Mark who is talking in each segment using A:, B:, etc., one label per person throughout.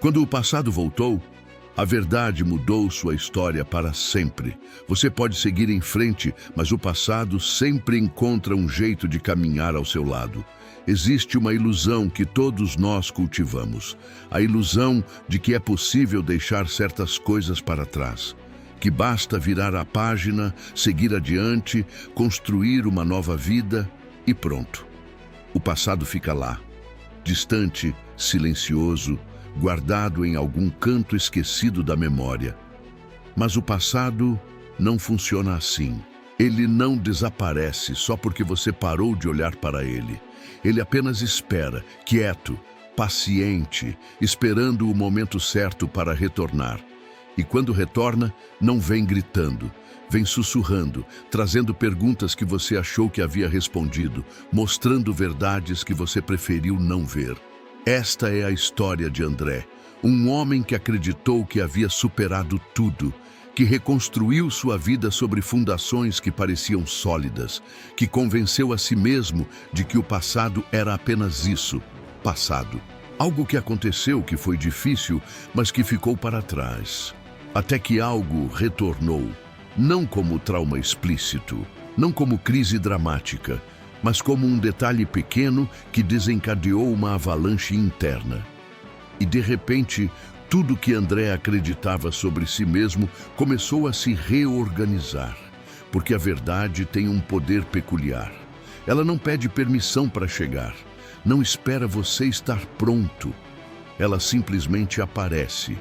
A: Quando o passado voltou, a verdade mudou sua história para sempre. Você pode seguir em frente, mas o passado sempre encontra um jeito de caminhar ao seu lado. Existe uma ilusão que todos nós cultivamos. A ilusão de que é possível deixar certas coisas para trás. Que basta virar a página, seguir adiante, construir uma nova vida e pronto. O passado fica lá, distante, silencioso, guardado em algum canto esquecido da memória. Mas o passado não funciona assim. Ele não desaparece só porque você parou de olhar para ele. Ele apenas espera, quieto, paciente, esperando o momento certo para retornar. E quando retorna, não vem gritando, vem sussurrando, trazendo perguntas que você achou que havia respondido, mostrando verdades que você preferiu não ver. Esta é a história de André, um homem que acreditou que havia superado tudo, que reconstruiu sua vida sobre fundações que pareciam sólidas, que convenceu a si mesmo de que o passado era apenas isso, passado. Algo que aconteceu que foi difícil, mas que ficou para trás. Até que algo retornou, não como trauma explícito, não como crise dramática, mas como um detalhe pequeno que desencadeou uma avalanche interna. E de repente, tudo que André acreditava sobre si mesmo começou a se reorganizar, porque a verdade tem um poder peculiar. Ela não pede permissão para chegar, não espera você estar pronto. Ela simplesmente aparece.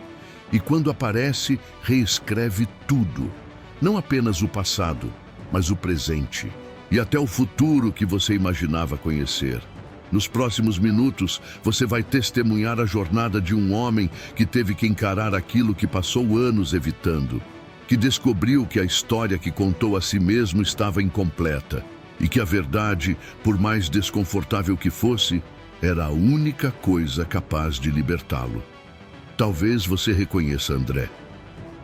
A: E quando aparece, reescreve tudo. Não apenas o passado, mas o presente. E até o futuro que você imaginava conhecer. Nos próximos minutos, você vai testemunhar a jornada de um homem que teve que encarar aquilo que passou anos evitando. Que descobriu que a história que contou a si mesmo estava incompleta. E que a verdade, por mais desconfortável que fosse, era a única coisa capaz de libertá-lo. Talvez você reconheça André.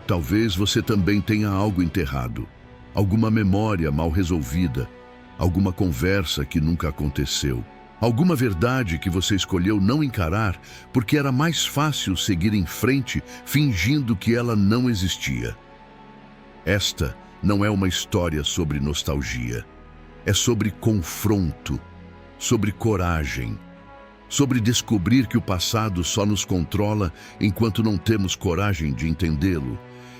A: Talvez você também tenha algo enterrado. Alguma memória mal resolvida. Alguma conversa que nunca aconteceu. Alguma verdade que você escolheu não encarar porque era mais fácil seguir em frente fingindo que ela não existia. Esta não é uma história sobre nostalgia. É sobre confronto, sobre coragem. Sobre descobrir que o passado só nos controla enquanto não temos coragem de entendê-lo,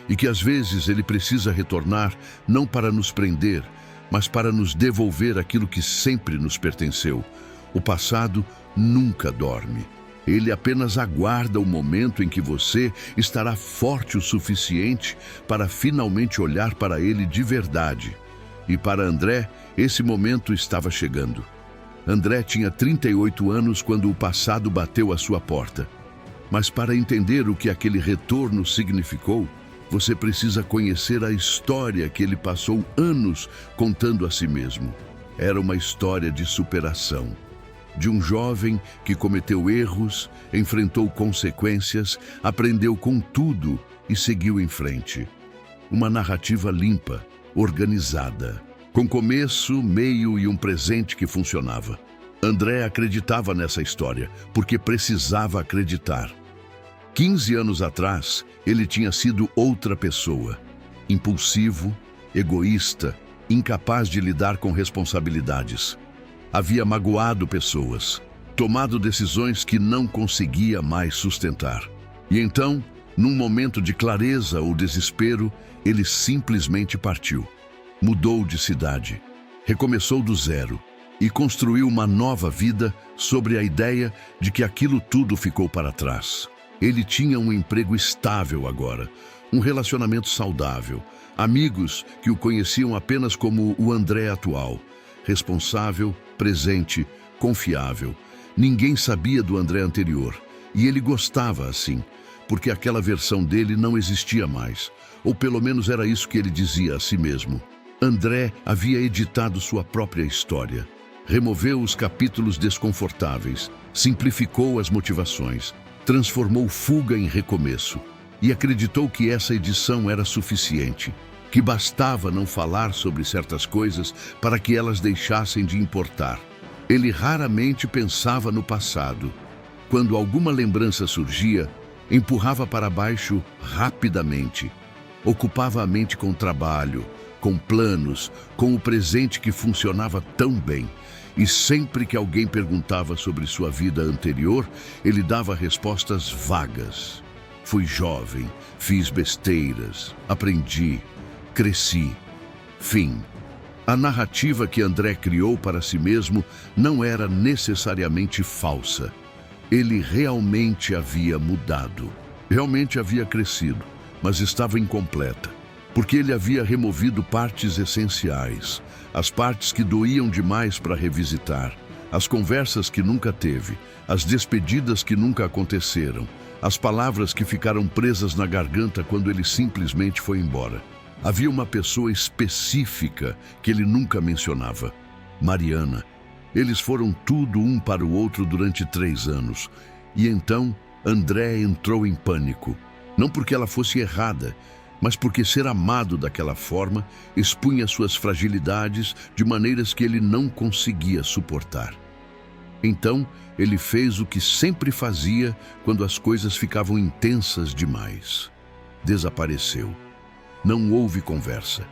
A: e que às vezes ele precisa retornar não para nos prender, mas para nos devolver aquilo que sempre nos pertenceu. O passado nunca dorme. Ele apenas aguarda o momento em que você estará forte o suficiente para finalmente olhar para ele de verdade. E para André, esse momento estava chegando. André tinha 38 anos quando o passado bateu à sua porta. Mas para entender o que aquele retorno significou, você precisa conhecer a história que ele passou anos contando a si mesmo. Era uma história de superação. De um jovem que cometeu erros, enfrentou consequências, aprendeu com tudo e seguiu em frente. Uma narrativa limpa, organizada. Com começo, meio e um presente que funcionava. André acreditava nessa história, porque precisava acreditar. 15 anos atrás, ele tinha sido outra pessoa. Impulsivo, egoísta, incapaz de lidar com responsabilidades. Havia magoado pessoas, tomado decisões que não conseguia mais sustentar. E então, num momento de clareza ou desespero, ele simplesmente partiu. Mudou de cidade, recomeçou do zero e construiu uma nova vida sobre a ideia de que aquilo tudo ficou para trás. Ele tinha um emprego estável agora, um relacionamento saudável, amigos que o conheciam apenas como o André atual, responsável, presente, confiável. Ninguém sabia do André anterior e ele gostava assim, porque aquela versão dele não existia mais, ou pelo menos era isso que ele dizia a si mesmo. André havia editado sua própria história, removeu os capítulos desconfortáveis, simplificou as motivações, transformou fuga em recomeço e acreditou que essa edição era suficiente, que bastava não falar sobre certas coisas para que elas deixassem de importar. Ele raramente pensava no passado. Quando alguma lembrança surgia, empurrava para baixo rapidamente. Ocupava a mente com trabalho, com planos, com o presente que funcionava tão bem. E sempre que alguém perguntava sobre sua vida anterior, ele dava respostas vagas. Fui jovem, fiz besteiras, aprendi, cresci. Fim. A narrativa que André criou para si mesmo não era necessariamente falsa. Ele realmente havia mudado, realmente havia crescido, mas estava incompleta, porque ele havia removido partes essenciais, as partes que doíam demais para revisitar, as conversas que nunca teve, as despedidas que nunca aconteceram, as palavras que ficaram presas na garganta quando ele simplesmente foi embora. Havia uma pessoa específica que ele nunca mencionava: Mariana. Eles foram tudo um para o outro durante 3 anos. E então, André entrou em pânico. Não porque ela fosse errada, mas porque ser amado daquela forma expunha suas fragilidades de maneiras que ele não conseguia suportar. Então, ele fez o que sempre fazia quando as coisas ficavam intensas demais. Desapareceu. Não houve conversa.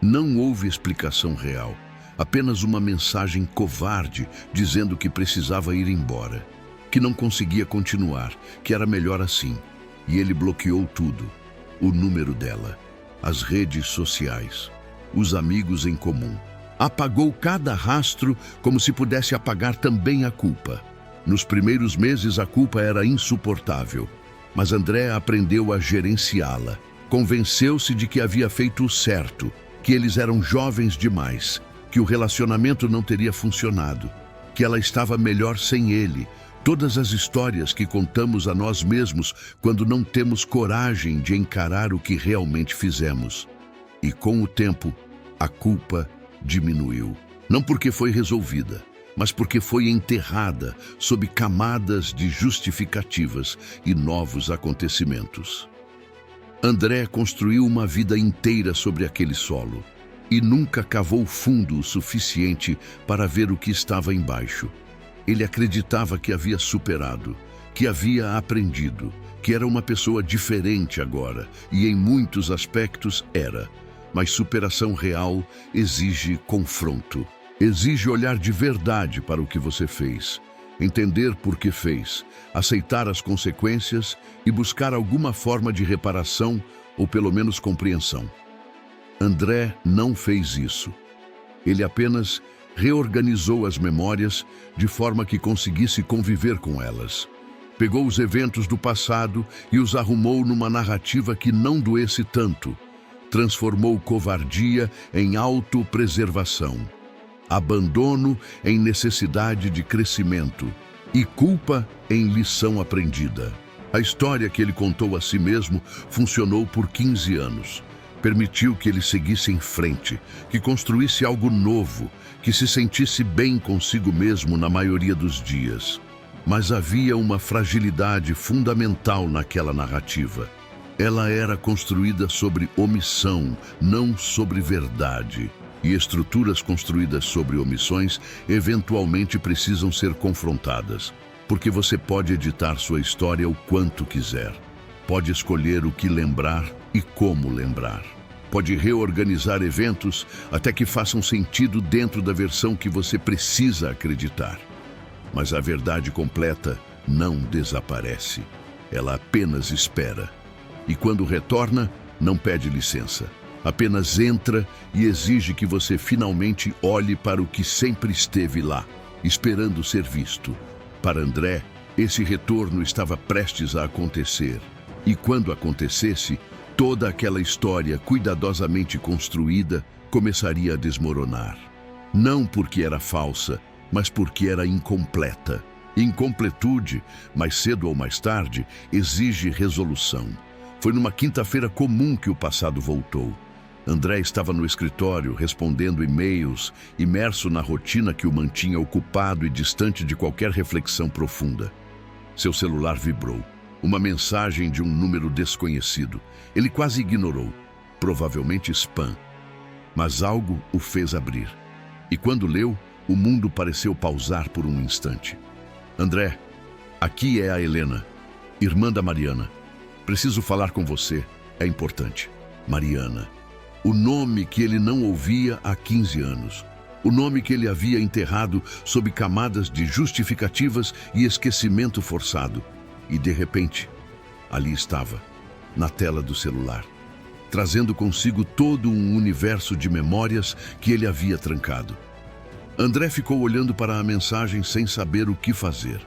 A: Não houve explicação real. Apenas uma mensagem covarde dizendo que precisava ir embora, que não conseguia continuar, que era melhor assim. E ele bloqueou tudo: o número dela, as redes sociais, os amigos em comum. Apagou cada rastro como se pudesse apagar também a culpa. Nos primeiros meses a culpa era insuportável, mas André aprendeu a gerenciá-la. Convenceu-se de que havia feito o certo, que eles eram jovens demais, que o relacionamento não teria funcionado, que ela estava melhor sem ele. Todas as histórias que contamos a nós mesmos quando não temos coragem de encarar o que realmente fizemos. E com o tempo, a culpa diminuiu. Não porque foi resolvida, mas porque foi enterrada sob camadas de justificativas e novos acontecimentos. André construiu uma vida inteira sobre aquele solo e nunca cavou fundo o suficiente para ver o que estava embaixo. Ele acreditava que havia superado, que havia aprendido, que era uma pessoa diferente agora, e em muitos aspectos era. Mas superação real exige confronto, exige olhar de verdade para o que você fez, entender por que fez, aceitar as consequências e buscar alguma forma de reparação ou pelo menos compreensão. André não fez isso. Ele apenas reorganizou as memórias de forma que conseguisse conviver com elas. Pegou os eventos do passado e os arrumou numa narrativa que não doesse tanto. Transformou covardia em autopreservação, abandono em necessidade de crescimento e culpa em lição aprendida. A história que ele contou a si mesmo funcionou por 15 anos. Permitiu que ele seguisse em frente, que construísse algo novo, que se sentisse bem consigo mesmo na maioria dos dias. Mas havia uma fragilidade fundamental naquela narrativa. Ela era construída sobre omissão, não sobre verdade. E estruturas construídas sobre omissões eventualmente precisam ser confrontadas, porque você pode editar sua história o quanto quiser. Pode escolher o que lembrar e como lembrar. Pode reorganizar eventos até que façam sentido dentro da versão que você precisa acreditar. Mas a verdade completa não desaparece. Ela apenas espera. E quando retorna, não pede licença. Apenas entra e exige que você finalmente olhe para o que sempre esteve lá, esperando ser visto. Para André, esse retorno estava prestes a acontecer. E quando acontecesse, toda aquela história cuidadosamente construída começaria a desmoronar. Não porque era falsa, mas porque era incompleta. Incompletude, mais cedo ou mais tarde, exige resolução. Foi numa quinta-feira comum que o passado voltou. André estava no escritório, respondendo e-mails, imerso na rotina que o mantinha ocupado e distante de qualquer reflexão profunda. Seu celular vibrou. Uma mensagem de um número desconhecido. Ele quase ignorou. Provavelmente spam. Mas algo o fez abrir. E quando leu, o mundo pareceu pausar por um instante. André, aqui é a Helena. Irmã da Mariana, preciso falar com você, é importante. Mariana, o nome que ele não ouvia há 15 anos. O nome que ele havia enterrado sob camadas de justificativas e esquecimento forçado. E de repente, ali estava, na tela do celular, trazendo consigo todo um universo de memórias que ele havia trancado. André ficou olhando para a mensagem sem saber o que fazer.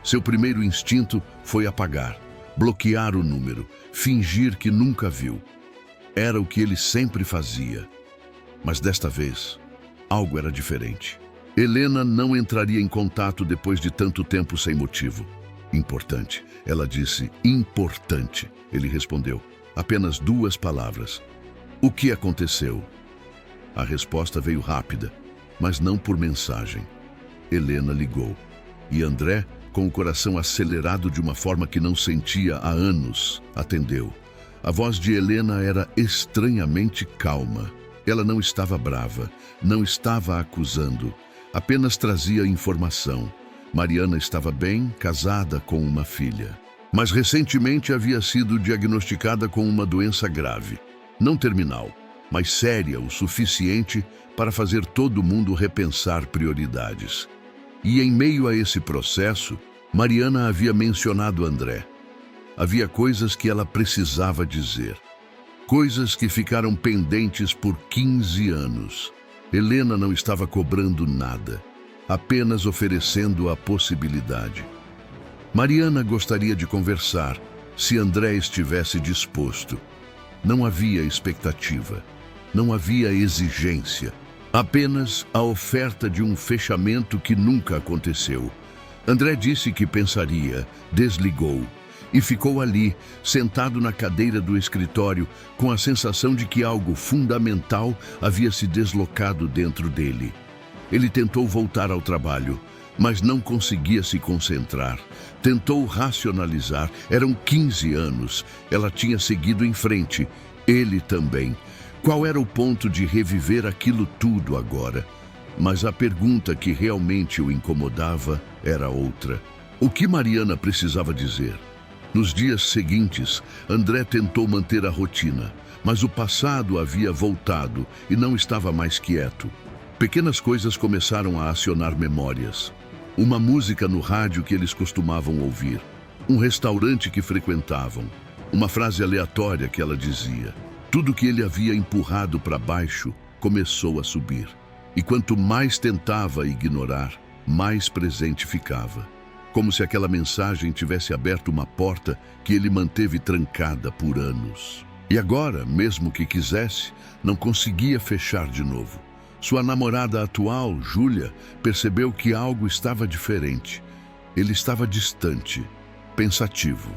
A: Seu primeiro instinto foi apagar, bloquear o número, fingir que nunca viu. Era o que ele sempre fazia. Mas desta vez, algo era diferente. Helena não entraria em contato depois de tanto tempo sem motivo. Importante. Ela disse, importante. Ele respondeu. Apenas 2 palavras. O que aconteceu? A resposta veio rápida, mas não por mensagem. Helena ligou. E André, com o coração acelerado de uma forma que não sentia há anos, atendeu. A voz de Helena era estranhamente calma. Ela não estava brava, não estava acusando, apenas trazia informação. Mariana estava bem, casada com uma filha. Mas recentemente havia sido diagnosticada com uma doença grave. Não terminal, mas séria o suficiente para fazer todo mundo repensar prioridades. E em meio a esse processo, Mariana havia mencionado André. Havia coisas que ela precisava dizer. Coisas que ficaram pendentes por 15 anos. Helena não estava cobrando nada, apenas oferecendo a possibilidade. Mariana gostaria de conversar, se André estivesse disposto. Não havia expectativa, não havia exigência, apenas a oferta de um fechamento que nunca aconteceu. André disse que pensaria, desligou e ficou ali, sentado na cadeira do escritório, com a sensação de que algo fundamental havia se deslocado dentro dele. Ele tentou voltar ao trabalho, mas não conseguia se concentrar. Tentou racionalizar. Eram 15 anos. Ela tinha seguido em frente. Ele também. Qual era o ponto de reviver aquilo tudo agora? Mas a pergunta que realmente o incomodava era outra. O que Mariana precisava dizer? Nos dias seguintes, André tentou manter a rotina, mas o passado havia voltado e não estava mais quieto. Pequenas coisas começaram a acionar memórias. Uma música no rádio que eles costumavam ouvir. Um restaurante que frequentavam. Uma frase aleatória que ela dizia. Tudo que ele havia empurrado para baixo começou a subir. E quanto mais tentava ignorar, mais presente ficava. Como se aquela mensagem tivesse aberto uma porta que ele manteve trancada por anos. E agora, mesmo que quisesse, não conseguia fechar de novo. Sua namorada atual, Júlia, percebeu que algo estava diferente. Ele estava distante, pensativo.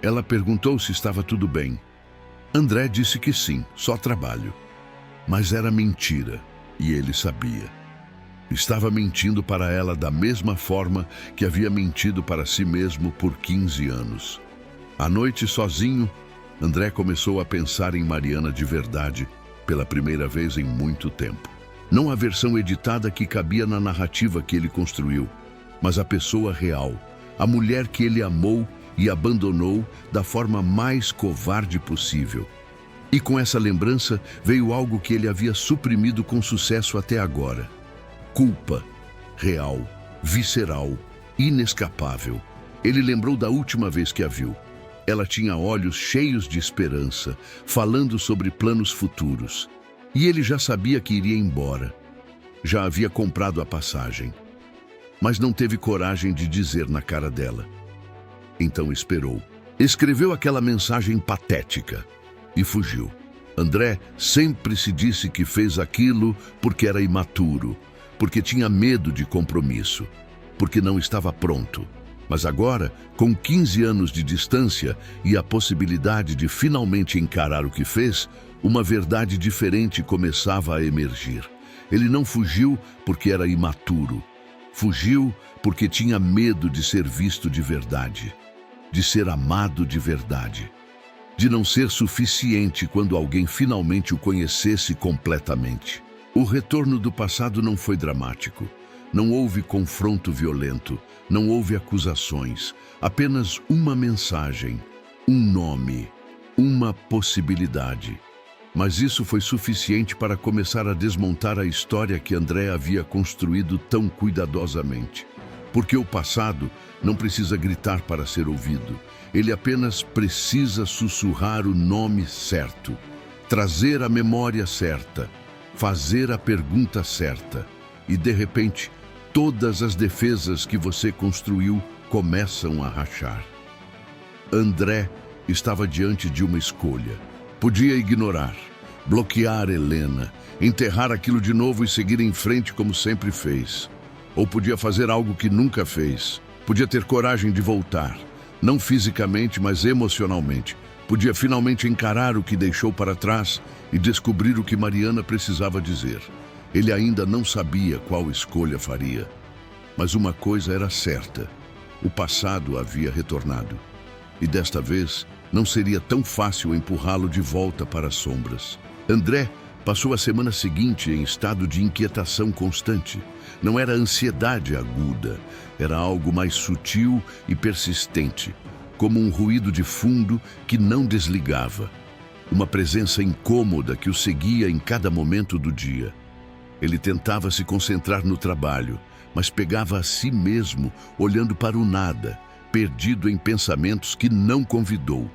A: Ela perguntou se estava tudo bem. André disse que sim, só trabalho. Mas era mentira, e ele sabia. Estava mentindo para ela da mesma forma que havia mentido para si mesmo por 15 anos. À noite, sozinho, André começou a pensar em Mariana de verdade, pela primeira vez em muito tempo. Não a versão editada que cabia na narrativa que ele construiu, mas a pessoa real, a mulher que ele amou e abandonou da forma mais covarde possível. E com essa lembrança veio algo que ele havia suprimido com sucesso até agora. Culpa, real, visceral, inescapável. Ele lembrou da última vez que a viu. Ela tinha olhos cheios de esperança, falando sobre planos futuros. E ele já sabia que iria embora. Já havia comprado a passagem. Mas não teve coragem de dizer na cara dela. Então esperou. Escreveu aquela mensagem patética e fugiu. André sempre se disse que fez aquilo porque era imaturo, porque tinha medo de compromisso, porque não estava pronto. Mas agora, com 15 anos de distância e a possibilidade de finalmente encarar o que fez, uma verdade diferente começava a emergir. Ele não fugiu porque era imaturo. Fugiu porque tinha medo de ser visto de verdade, de ser amado de verdade, de não ser suficiente quando alguém finalmente o conhecesse completamente. O retorno do passado não foi dramático, Não houve confronto violento, não houve acusações, apenas uma mensagem, um nome, uma possibilidade. Mas isso foi suficiente para começar a desmontar a história que André havia construído tão cuidadosamente. Porque o passado não precisa gritar para ser ouvido. Ele apenas precisa sussurrar o nome certo, trazer a memória certa, fazer a pergunta certa. E, de repente, todas as defesas que você construiu começam a rachar. André estava diante de uma escolha. Podia ignorar, bloquear Helena, enterrar aquilo de novo e seguir em frente como sempre fez. Ou podia fazer algo que nunca fez. Podia ter coragem de voltar, não fisicamente, mas emocionalmente. Podia finalmente encarar o que deixou para trás e descobrir o que Mariana precisava dizer. Ele ainda não sabia qual escolha faria. Mas uma coisa era certa: o passado havia retornado. E desta vez, não seria tão fácil empurrá-lo de volta para as sombras. André passou a semana seguinte em estado de inquietação constante. Não era ansiedade aguda, era algo mais sutil e persistente, como um ruído de fundo que não desligava. Uma presença incômoda que o seguia em cada momento do dia. Ele tentava se concentrar no trabalho, mas pegava a si mesmo olhando para o nada, perdido em pensamentos que não convidou.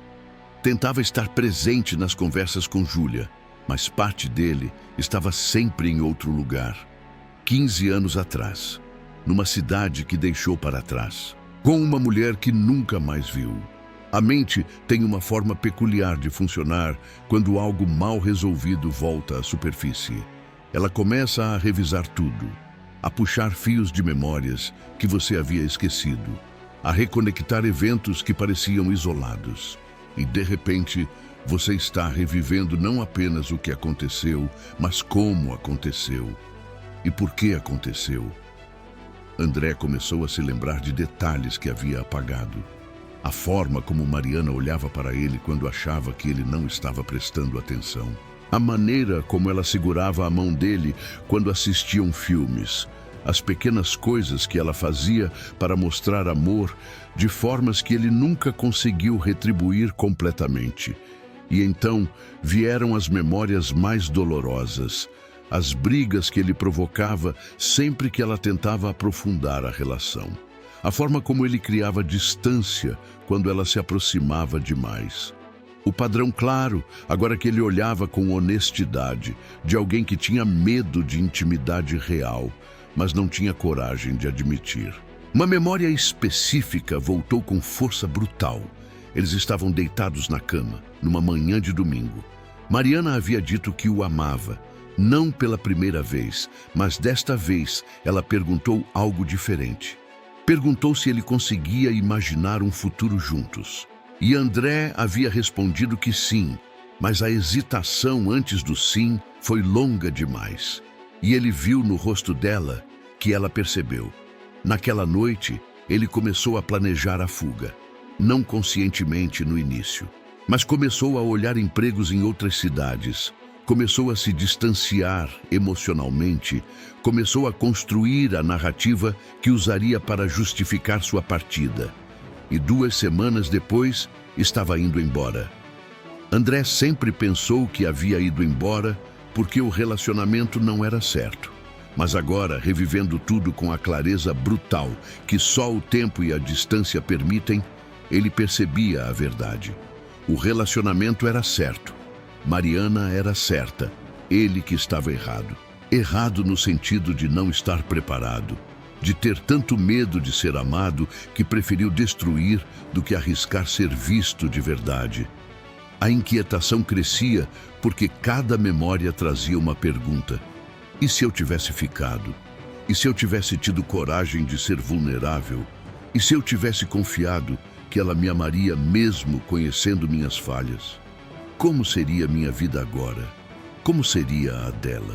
A: Tentava estar presente nas conversas com Júlia, mas parte dele estava sempre em outro lugar. 15 anos atrás, numa cidade que deixou para trás, com uma mulher que nunca mais viu. A mente tem uma forma peculiar de funcionar quando algo mal resolvido volta à superfície. Ela começa a revisar tudo, a puxar fios de memórias que você havia esquecido, a reconectar eventos que pareciam isolados. E, de repente, você está revivendo não apenas o que aconteceu, mas como aconteceu. E por que aconteceu? André começou a se lembrar de detalhes que havia apagado. A forma como Mariana olhava para ele quando achava que ele não estava prestando atenção. A maneira como ela segurava a mão dele quando assistiam filmes. As pequenas coisas que ela fazia para mostrar amor de formas que ele nunca conseguiu retribuir completamente. E então vieram as memórias mais dolorosas. As brigas que ele provocava sempre que ela tentava aprofundar a relação. A forma como ele criava distância quando ela se aproximava demais. O padrão claro, agora que ele olhava com honestidade, de alguém que tinha medo de intimidade real, mas não tinha coragem de admitir. Uma memória específica voltou com força brutal. Eles estavam deitados na cama, numa manhã de domingo. Mariana havia dito que o amava. Não pela primeira vez, mas desta vez ela perguntou algo diferente. Perguntou se ele conseguia imaginar um futuro juntos. E André havia respondido que sim, mas a hesitação antes do sim foi longa demais. E ele viu no rosto dela que ela percebeu. Naquela noite, ele começou a planejar a fuga. Não conscientemente no início, mas começou a olhar empregos em outras cidades. Começou a se distanciar emocionalmente, começou a construir a narrativa que usaria para justificar sua partida. E 2 semanas depois, estava indo embora. André sempre pensou que havia ido embora porque o relacionamento não era certo. Mas agora, revivendo tudo com a clareza brutal que só o tempo e a distância permitem, ele percebia a verdade. O relacionamento era certo. Mariana era certa, ele que estava errado. Errado no sentido de não estar preparado, de ter tanto medo de ser amado que preferiu destruir do que arriscar ser visto de verdade. A inquietação crescia porque cada memória trazia uma pergunta. E se eu tivesse ficado? E se eu tivesse tido coragem de ser vulnerável? E se eu tivesse confiado que ela me amaria mesmo conhecendo minhas falhas? Como seria minha vida agora? Como seria a dela?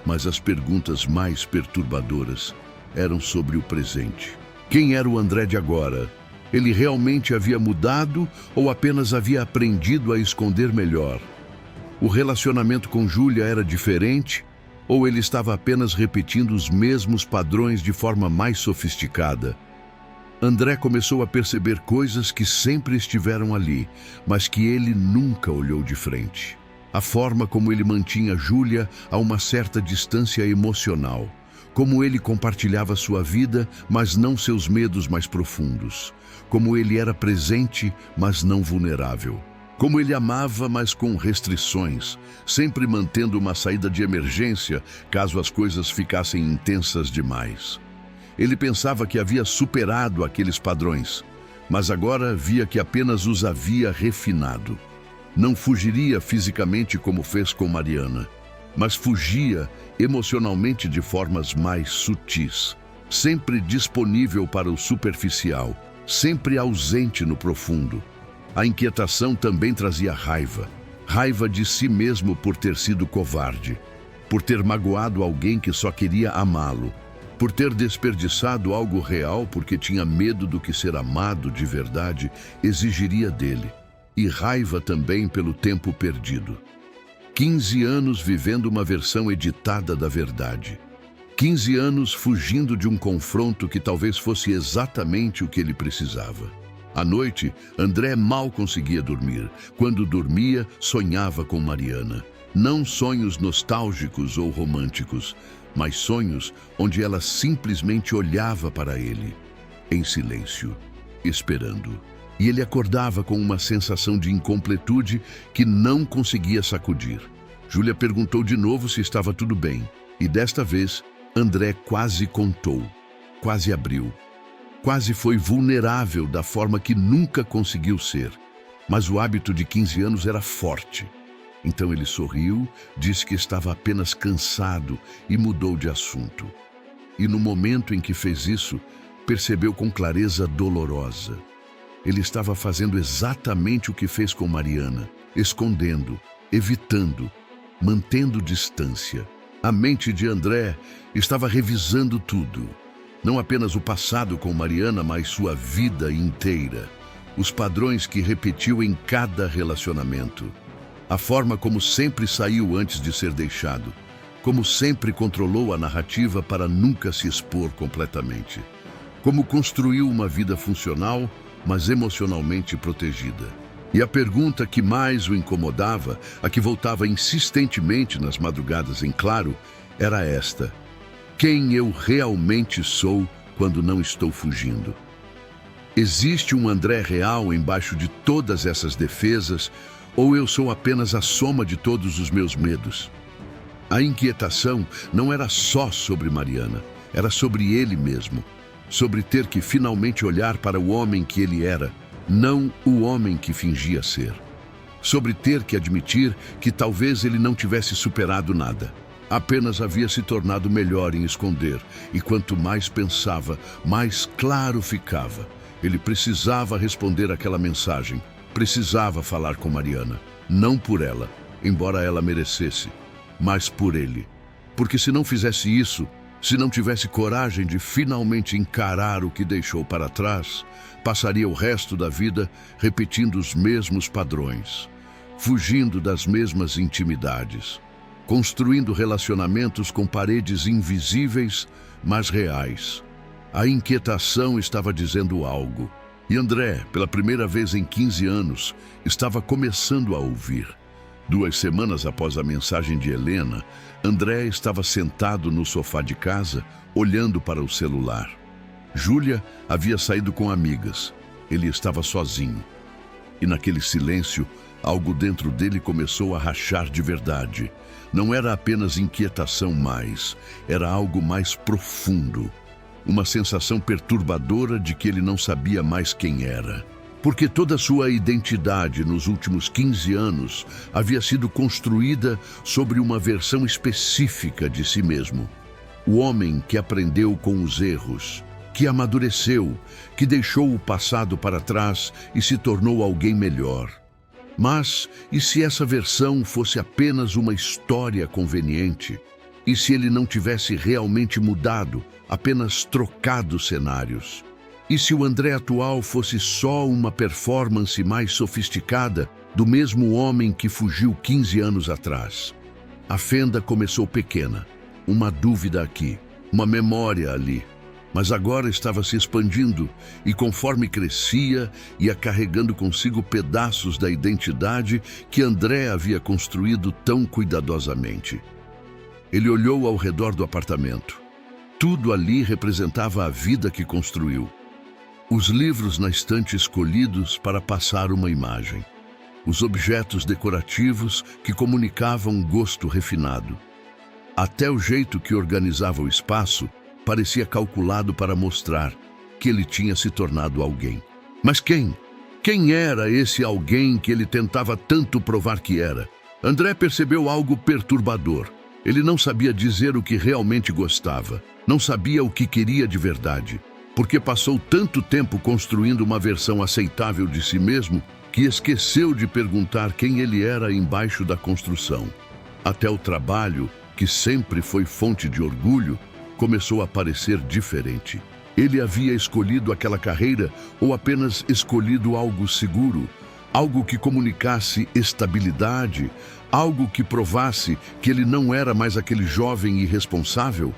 A: Mas as perguntas mais perturbadoras eram sobre o presente. Quem era o André de agora? Ele realmente havia mudado ou apenas havia aprendido a esconder melhor? O relacionamento com Júlia era diferente Ou ele estava apenas repetindo os mesmos padrões de forma mais sofisticada? André começou a perceber coisas que sempre estiveram ali, mas que ele nunca olhou de frente. A forma como ele mantinha Júlia a uma certa distância emocional. Como ele compartilhava sua vida, mas não seus medos mais profundos. Como ele era presente, mas não vulnerável. Como ele amava, mas com restrições, sempre mantendo uma saída de emergência caso as coisas ficassem intensas demais. Ele pensava que havia superado aqueles padrões, mas agora via que apenas os havia refinado. Não fugiria fisicamente como fez com Mariana, mas fugia emocionalmente de formas mais sutis, sempre disponível para o superficial, sempre ausente no profundo. A inquietação também trazia raiva, raiva de si mesmo por ter sido covarde, por ter magoado alguém que só queria amá-lo, por ter desperdiçado algo real porque tinha medo do que ser amado de verdade exigiria dele, e raiva também pelo tempo perdido. 15 anos vivendo uma versão editada da verdade. 15 anos fugindo de um confronto que talvez fosse exatamente o que ele precisava. À noite, André mal conseguia dormir. Quando dormia, sonhava com Mariana. Não sonhos nostálgicos ou românticos, mas sonhos onde ela simplesmente olhava para ele, em silêncio, esperando. E ele acordava com uma sensação de incompletude que não conseguia sacudir. Júlia perguntou de novo se estava tudo bem, e desta vez, André quase contou, quase abriu. Quase foi vulnerável da forma que nunca conseguiu ser. Mas o hábito de 15 anos era forte. Então ele sorriu, disse que estava apenas cansado e mudou de assunto. E no momento em que fez isso, percebeu com clareza dolorosa. Ele estava fazendo exatamente o que fez com Mariana, escondendo, evitando, mantendo distância. A mente de André estava revisando tudo. Não apenas o passado com Mariana, mas sua vida inteira. Os padrões que repetiu em cada relacionamento. A forma como sempre saiu antes de ser deixado. Como sempre controlou a narrativa para nunca se expor completamente. Como construiu uma vida funcional, mas emocionalmente protegida. E a pergunta que mais o incomodava, a que voltava insistentemente nas madrugadas em claro, era esta: quem eu realmente sou quando não estou fugindo? Existe um André real embaixo de todas essas defesas, ou eu sou apenas a soma de todos os meus medos? A inquietação não era só sobre Mariana, era sobre ele mesmo. Sobre ter que finalmente olhar para o homem que ele era, não o homem que fingia ser. Sobre ter que admitir que talvez ele não tivesse superado nada. Apenas havia se tornado melhor em esconder, e quanto mais pensava, mais claro ficava. Ele precisava responder aquela mensagem, precisava falar com Mariana. Não por ela, embora ela merecesse, mas por ele. Porque se não fizesse isso, se não tivesse coragem de finalmente encarar o que deixou para trás, passaria o resto da vida repetindo os mesmos padrões, fugindo das mesmas intimidades, construindo relacionamentos com paredes invisíveis, mas reais. A inquietação estava dizendo algo, e André, pela primeira vez em 15 anos, estava começando a ouvir. 2 semanas após a mensagem de Helena, André estava sentado no sofá de casa, olhando para o celular. Júlia havia saído com amigas. Ele estava sozinho. E naquele silêncio, algo dentro dele começou a rachar de verdade. Não era apenas inquietação mais, era algo mais profundo. Uma sensação perturbadora de que ele não sabia mais quem era. Porque toda sua identidade nos últimos 15 anos havia sido construída sobre uma versão específica de si mesmo. O homem que aprendeu com os erros, que amadureceu, que deixou o passado para trás e se tornou alguém melhor. Mas, e se essa versão fosse apenas uma história conveniente? E se ele não tivesse realmente mudado, apenas trocado cenários? E se o André atual fosse só uma performance mais sofisticada do mesmo homem que fugiu 15 anos atrás? A fenda começou pequena, uma dúvida aqui, uma memória ali. Mas agora estava se expandindo e, conforme crescia, ia carregando consigo pedaços da identidade que André havia construído tão cuidadosamente. Ele olhou ao redor do apartamento. Tudo ali representava a vida que construiu. Os livros na estante escolhidos para passar uma imagem. Os objetos decorativos que comunicavam um gosto refinado. Até o jeito que organizava o espaço parecia calculado para mostrar que ele tinha se tornado alguém. Mas quem? Quem era esse alguém que ele tentava tanto provar que era? André percebeu algo perturbador. Ele não sabia dizer o que realmente gostava. Não sabia o que queria de verdade. Porque passou tanto tempo construindo uma versão aceitável de si mesmo que esqueceu de perguntar quem ele era embaixo da construção. Até o trabalho, que sempre foi fonte de orgulho, começou a parecer diferente. Ele havia escolhido aquela carreira ou apenas escolhido algo seguro, algo que comunicasse estabilidade, algo que provasse que ele não era mais aquele jovem irresponsável?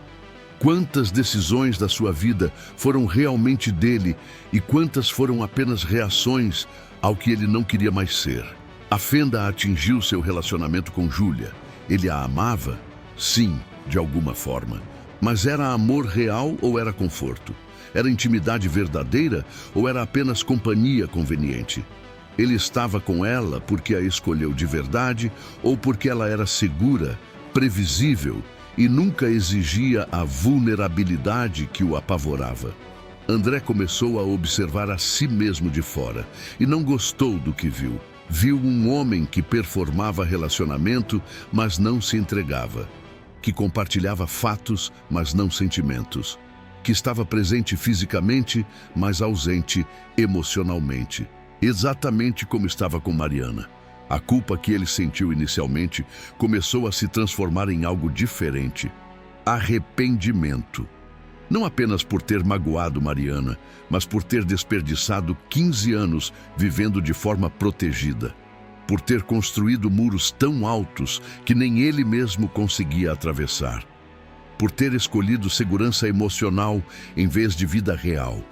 A: Quantas decisões da sua vida foram realmente dele e quantas foram apenas reações ao que ele não queria mais ser? A fenda atingiu seu relacionamento com Júlia. Ele a amava? Sim, de alguma forma. Mas era amor real ou era conforto? Era intimidade verdadeira ou era apenas companhia conveniente? Ele estava com ela porque a escolheu de verdade ou porque ela era segura, previsível e nunca exigia a vulnerabilidade que o apavorava? André começou a observar a si mesmo de fora e não gostou do que viu. Viu um homem que performava relacionamento, mas não se entregava. Que compartilhava fatos, mas não sentimentos. Que estava presente fisicamente, mas ausente emocionalmente. Exatamente como estava com Mariana. A culpa que ele sentiu inicialmente começou a se transformar em algo diferente. Arrependimento. Não apenas por ter magoado Mariana, mas por ter desperdiçado 15 anos vivendo de forma protegida. Por ter construído muros tão altos que nem ele mesmo conseguia atravessar. Por ter escolhido segurança emocional em vez de vida real.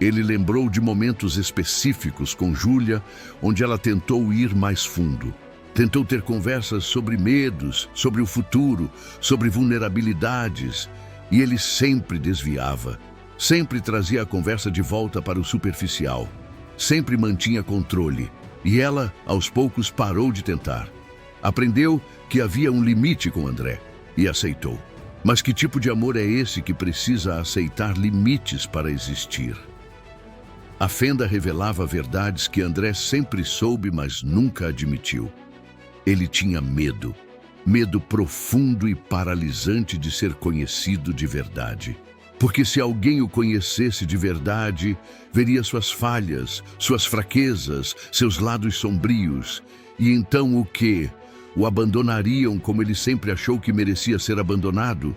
A: Ele lembrou de momentos específicos com Júlia, onde ela tentou ir mais fundo. Tentou ter conversas sobre medos, sobre o futuro, sobre vulnerabilidades, e ele sempre desviava. Sempre trazia a conversa de volta para o superficial. Sempre mantinha controle. E ela, aos poucos, parou de tentar. Aprendeu que havia um limite com André e aceitou. Mas que tipo de amor é esse que precisa aceitar limites para existir? A fenda revelava verdades que André sempre soube, mas nunca admitiu. Ele tinha medo. Medo profundo e paralisante de ser conhecido de verdade. Porque se alguém o conhecesse de verdade, veria suas falhas, suas fraquezas, seus lados sombrios. E então o quê? O abandonariam como ele sempre achou que merecia ser abandonado?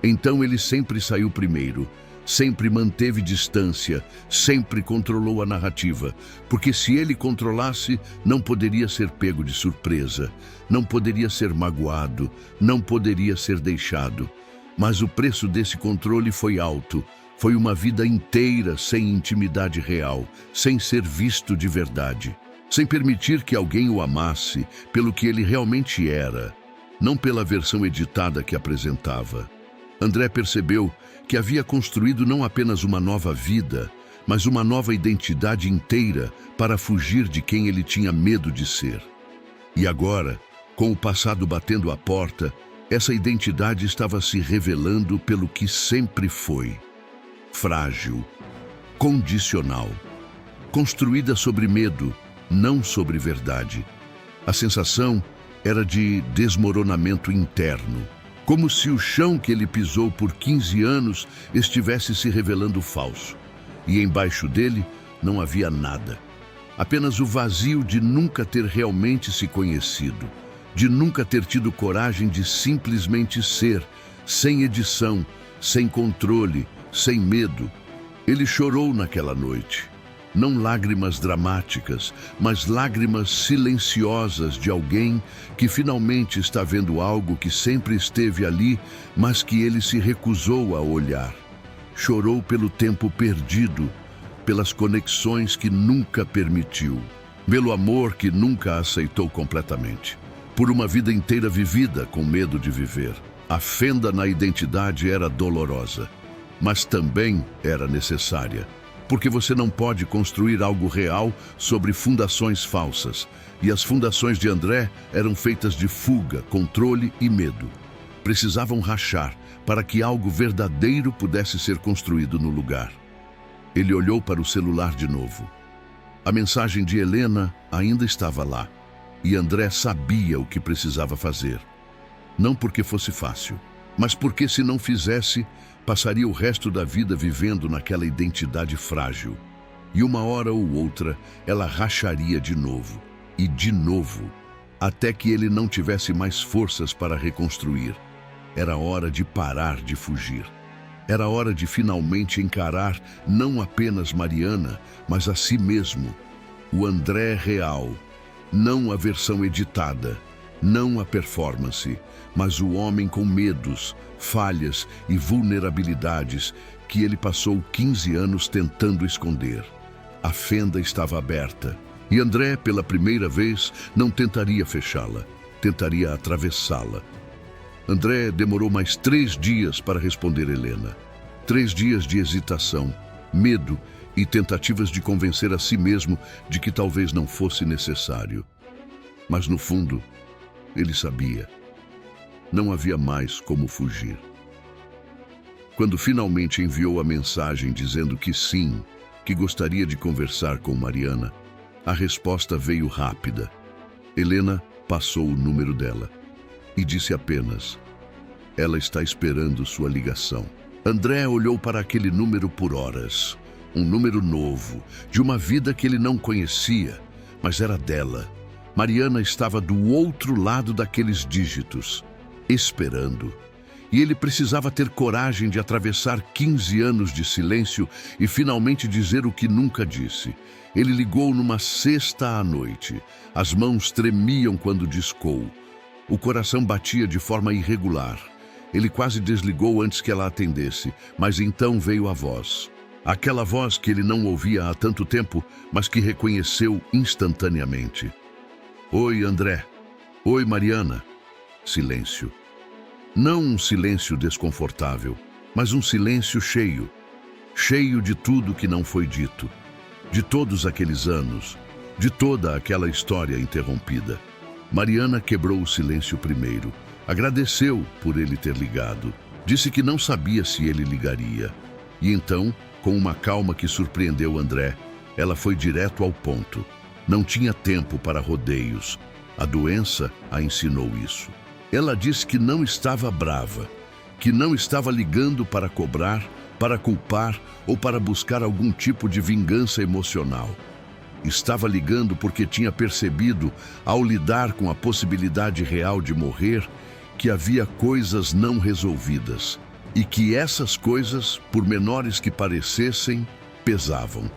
A: Então ele sempre saiu primeiro, sempre manteve distância, sempre controlou a narrativa. Porque se ele controlasse, não poderia ser pego de surpresa, não poderia ser magoado, não poderia ser deixado. Mas o preço desse controle foi alto. Foi uma vida inteira sem intimidade real, sem ser visto de verdade. Sem permitir que alguém o amasse pelo que ele realmente era, não pela versão editada que apresentava. André percebeu que havia construído não apenas uma nova vida, mas uma nova identidade inteira para fugir de quem ele tinha medo de ser. E agora, com o passado batendo à porta, essa identidade estava se revelando pelo que sempre foi. Frágil, condicional, construída sobre medo, não sobre verdade. A sensação era de desmoronamento interno, como se o chão que ele pisou por 15 anos estivesse se revelando falso. E embaixo dele não havia nada. Apenas o vazio de nunca ter realmente se conhecido. De nunca ter tido coragem de simplesmente ser, sem edição, sem controle, sem medo. Ele chorou naquela noite. Não lágrimas dramáticas, mas lágrimas silenciosas de alguém que finalmente está vendo algo que sempre esteve ali, mas que ele se recusou a olhar. Chorou pelo tempo perdido, pelas conexões que nunca permitiu, pelo amor que nunca aceitou completamente, por uma vida inteira vivida com medo de viver. A fenda na identidade era dolorosa, mas também era necessária, porque você não pode construir algo real sobre fundações falsas, e as fundações de André eram feitas de fuga, controle e medo. Precisavam rachar para que algo verdadeiro pudesse ser construído no lugar. Ele olhou para o celular de novo. A mensagem de Helena ainda estava lá, e André sabia o que precisava fazer. Não porque fosse fácil, mas porque se não fizesse, passaria o resto da vida vivendo naquela identidade frágil. E uma hora ou outra, ela racharia de novo, e de novo, até que ele não tivesse mais forças para reconstruir. Era hora de parar de fugir. Era hora de finalmente encarar não apenas Mariana, mas a si mesmo. O André real, não a versão editada, não a performance, mas o homem com medos, falhas e vulnerabilidades que ele passou 15 anos tentando esconder. A fenda estava aberta, e André, pela primeira vez, não tentaria fechá-la, tentaria atravessá-la. André demorou mais 3 dias para responder Helena. 3 dias de hesitação, medo e tentativas de convencer a si mesmo de que talvez não fosse necessário. Mas no fundo, ele sabia. Não havia mais como fugir. Quando finalmente enviou a mensagem dizendo que sim, que gostaria de conversar com Mariana, a resposta veio rápida. Helena passou o número dela e disse apenas: "Ela está esperando sua ligação." André olhou para aquele número por horas. Um número novo, de uma vida que ele não conhecia, mas era dela. Mariana estava do outro lado daqueles dígitos, esperando. E ele precisava ter coragem de atravessar 15 anos de silêncio e finalmente dizer o que nunca disse. Ele ligou numa sexta à noite. As mãos tremiam quando discou. O coração batia de forma irregular. Ele quase desligou antes que ela atendesse, mas então veio a voz. Aquela voz que ele não ouvia há tanto tempo, mas que reconheceu instantaneamente. "Oi, André. Oi, Mariana." Silêncio. Não um silêncio desconfortável, mas um silêncio cheio. Cheio de tudo que não foi dito. De todos aqueles anos. De toda aquela história interrompida. Mariana quebrou o silêncio primeiro. Agradeceu por ele ter ligado. Disse que não sabia se ele ligaria. E então, com uma calma que surpreendeu André, ela foi direto ao ponto. Não tinha tempo para rodeios. A doença a ensinou isso. Ela disse que não estava brava, que não estava ligando para cobrar, para culpar ou para buscar algum tipo de vingança emocional. Estava ligando porque tinha percebido, ao lidar com a possibilidade real de morrer, que havia coisas não resolvidas e que essas coisas, por menores que parecessem, pesavam.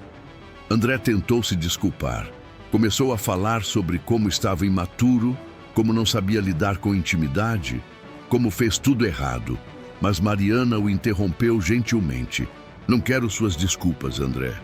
A: André tentou se desculpar. Começou a falar sobre como estava imaturo, como não sabia lidar com intimidade, como fez tudo errado. Mas Mariana o interrompeu gentilmente. "Não quero suas desculpas, André.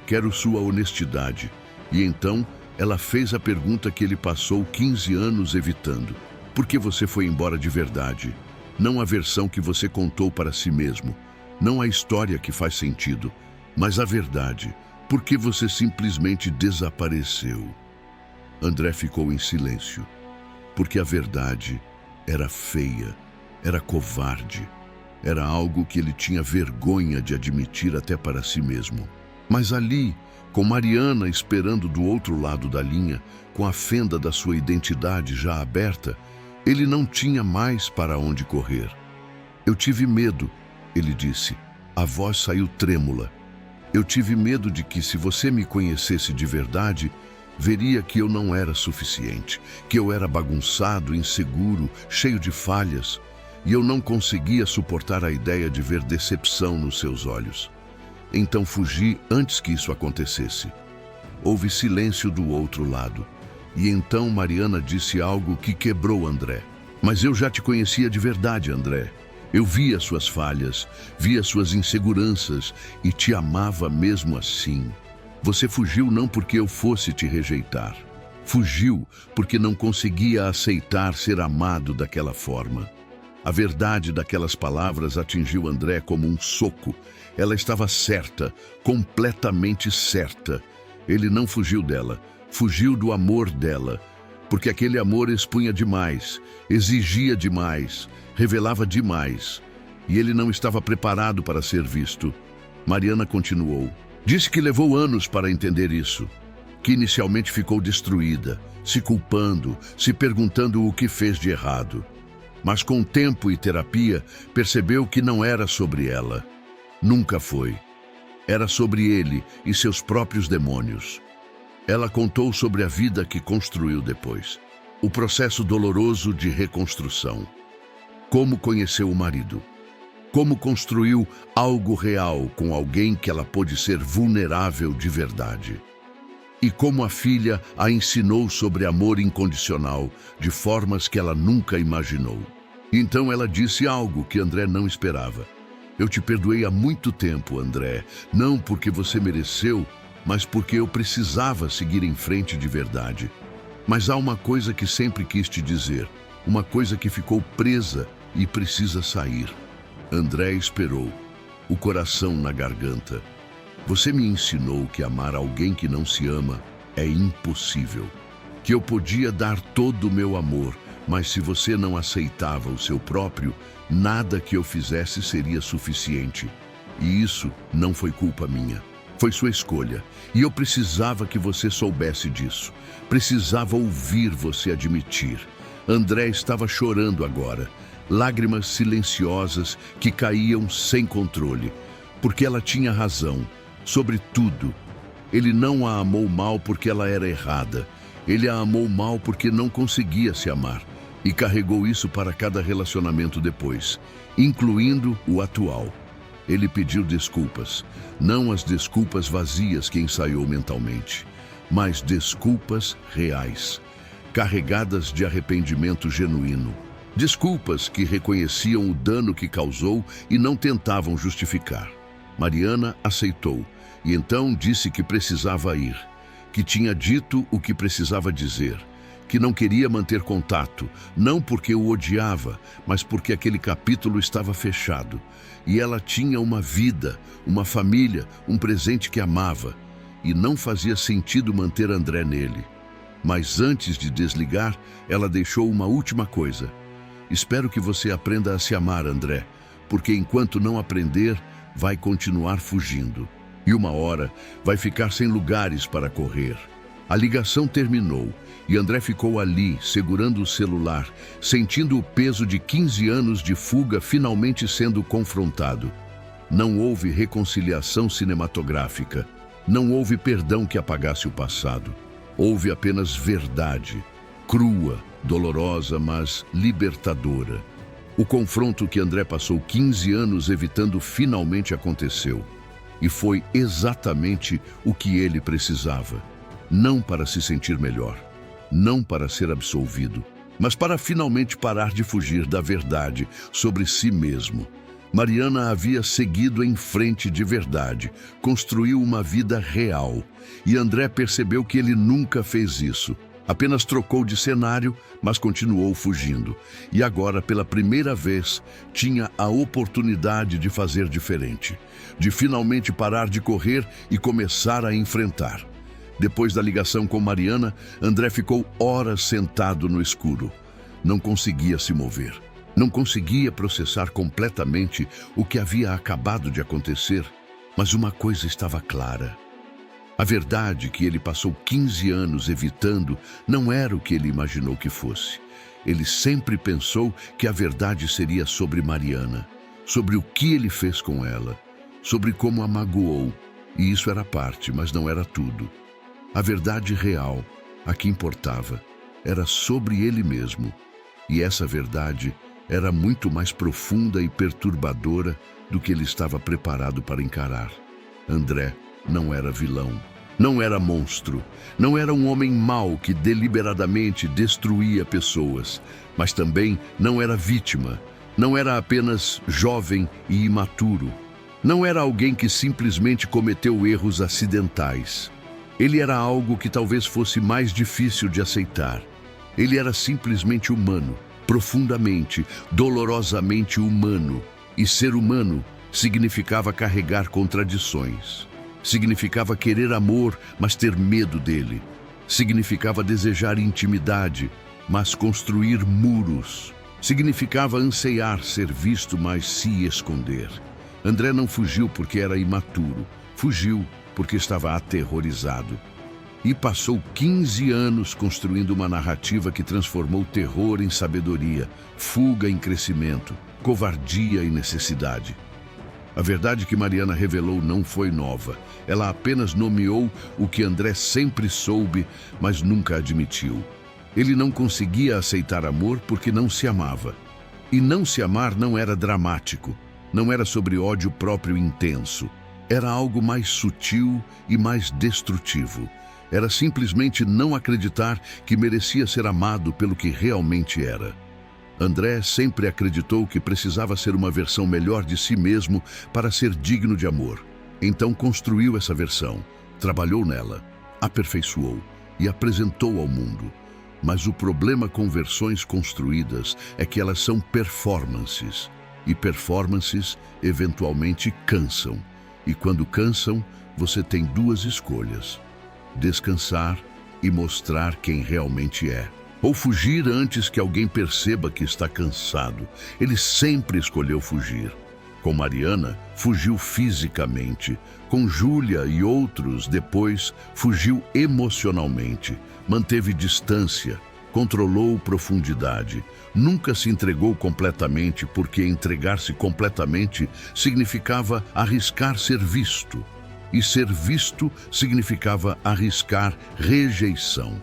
A: Quero sua honestidade." E então ela fez a pergunta que ele passou 15 anos evitando. "Por que você foi embora de verdade? Não a versão que você contou para si mesmo, não a história que faz sentido, mas a verdade. Por que você simplesmente desapareceu?" André ficou em silêncio, porque a verdade era feia, era covarde, era algo que ele tinha vergonha de admitir até para si mesmo. Mas ali, com Mariana esperando do outro lado da linha, com a fenda da sua identidade já aberta, ele não tinha mais para onde correr. "Eu tive medo", ele disse. A voz saiu trêmula. "Eu tive medo de que, se você me conhecesse de verdade, veria que eu não era suficiente, que eu era bagunçado, inseguro, cheio de falhas, e eu não conseguia suportar a ideia de ver decepção nos seus olhos. Então fugi antes que isso acontecesse." Houve silêncio do outro lado. E então Mariana disse algo que quebrou André. Mas eu já te conhecia de verdade, André. Eu via suas falhas, via suas inseguranças e te amava mesmo assim. Você fugiu não porque eu fosse te rejeitar. Fugiu porque não conseguia aceitar ser amado daquela forma. A verdade daquelas palavras atingiu André como um soco. Ela estava certa, completamente certa. Ele não fugiu dela, fugiu do amor dela, porque aquele amor expunha demais, exigia demais, revelava demais, e ele não estava preparado para ser visto. Mariana continuou. Disse que levou anos para entender isso, que inicialmente ficou destruída, se culpando, se perguntando o que fez de errado. Mas com tempo e terapia, percebeu que não era sobre ela. Nunca foi. Era sobre ele e seus próprios demônios. Ela contou sobre a vida que construiu depois. O processo doloroso de reconstrução. Como conheceu o marido. Como construiu algo real com alguém que ela pôde ser vulnerável de verdade. E como a filha a ensinou sobre amor incondicional, de formas que ela nunca imaginou. Então ela disse algo que André não esperava. Eu te perdoei há muito tempo, André, não porque você mereceu, mas porque eu precisava seguir em frente de verdade. Mas há uma coisa que sempre quis te dizer, uma coisa que ficou presa e precisa sair. André esperou, o coração na garganta. Você me ensinou que amar alguém que não se ama é impossível. Que eu podia dar todo o meu amor, mas se você não aceitava o seu próprio, nada que eu fizesse seria suficiente. E isso não foi culpa minha. Foi sua escolha. E eu precisava que você soubesse disso. Precisava ouvir você admitir. André estava chorando agora. Lágrimas silenciosas que caíam sem controle. Porque ela tinha razão. Sobre tudo. Ele não a amou mal porque ela era errada. Ele a amou mal porque não conseguia se amar. E carregou isso para cada relacionamento depois, incluindo o atual. Ele pediu desculpas, não as desculpas vazias que ensaiou mentalmente, mas desculpas reais, carregadas de arrependimento genuíno. Desculpas que reconheciam o dano que causou e não tentavam justificar. Mariana aceitou e então disse que precisava ir, que tinha dito o que precisava dizer, que não queria manter contato, não porque o odiava, mas porque aquele capítulo estava fechado. E ela tinha uma vida, uma família, um presente que amava, e não fazia sentido manter André nele. Mas antes de desligar, ela deixou uma última coisa. Espero que você aprenda a se amar, André, porque enquanto não aprender, vai continuar fugindo. E uma hora vai ficar sem lugares para correr. A ligação terminou e André ficou ali, segurando o celular, sentindo o peso de 15 anos de fuga finalmente sendo confrontado. Não houve reconciliação cinematográfica. Não houve perdão que apagasse o passado. Houve apenas verdade, crua, dolorosa, mas libertadora. O confronto que André passou 15 anos evitando finalmente aconteceu. E foi exatamente o que ele precisava. Não para se sentir melhor, não para ser absolvido, mas para finalmente parar de fugir da verdade sobre si mesmo. Mariana havia seguido em frente de verdade, construiu uma vida real, e André percebeu que ele nunca fez isso. Apenas trocou de cenário, mas continuou fugindo. E agora, pela primeira vez, tinha a oportunidade de fazer diferente, de finalmente parar de correr e começar a enfrentar. Depois da ligação com Mariana, André ficou horas sentado no escuro. Não conseguia se mover. Não conseguia processar completamente o que havia acabado de acontecer. Mas uma coisa estava clara. A verdade que ele passou 15 anos evitando não era o que ele imaginou que fosse. Ele sempre pensou que a verdade seria sobre Mariana, sobre o que ele fez com ela, sobre como a magoou. E isso era parte, mas não era tudo. A verdade real, a que importava, era sobre ele mesmo. E essa verdade era muito mais profunda e perturbadora do que ele estava preparado para encarar. André não era vilão. Não era monstro. Não era um homem mau que deliberadamente destruía pessoas. Mas também não era vítima. Não era apenas jovem e imaturo. Não era alguém que simplesmente cometeu erros acidentais. Ele era algo que talvez fosse mais difícil de aceitar. Ele era simplesmente humano, profundamente, dolorosamente humano. E ser humano significava carregar contradições. Significava querer amor, mas ter medo dele. Significava desejar intimidade, mas construir muros. Significava anseiar ser visto, mas se esconder. André não fugiu porque era imaturo. Fugiu porque estava aterrorizado. E passou 15 anos construindo uma narrativa que transformou terror em sabedoria, fuga em crescimento, covardia em necessidade. A verdade que Mariana revelou não foi nova. Ela apenas nomeou o que André sempre soube, mas nunca admitiu. Ele não conseguia aceitar amor porque não se amava. E não se amar não era dramático. Não era sobre ódio próprio intenso. Era algo mais sutil e mais destrutivo. Era simplesmente não acreditar que merecia ser amado pelo que realmente era. André sempre acreditou que precisava ser uma versão melhor de si mesmo para ser digno de amor. Então construiu essa versão, trabalhou nela, aperfeiçoou e apresentou ao mundo. Mas o problema com versões construídas é que elas são performances. E performances eventualmente cansam. E quando cansam, você tem duas escolhas: descansar e mostrar quem realmente é. Ou fugir antes que alguém perceba que está cansado. Ele sempre escolheu fugir. Com Mariana, fugiu fisicamente. Com Júlia e outros, depois, fugiu emocionalmente. Manteve distância, controlou profundidade. Nunca se entregou completamente, porque entregar-se completamente significava arriscar ser visto. E ser visto significava arriscar rejeição.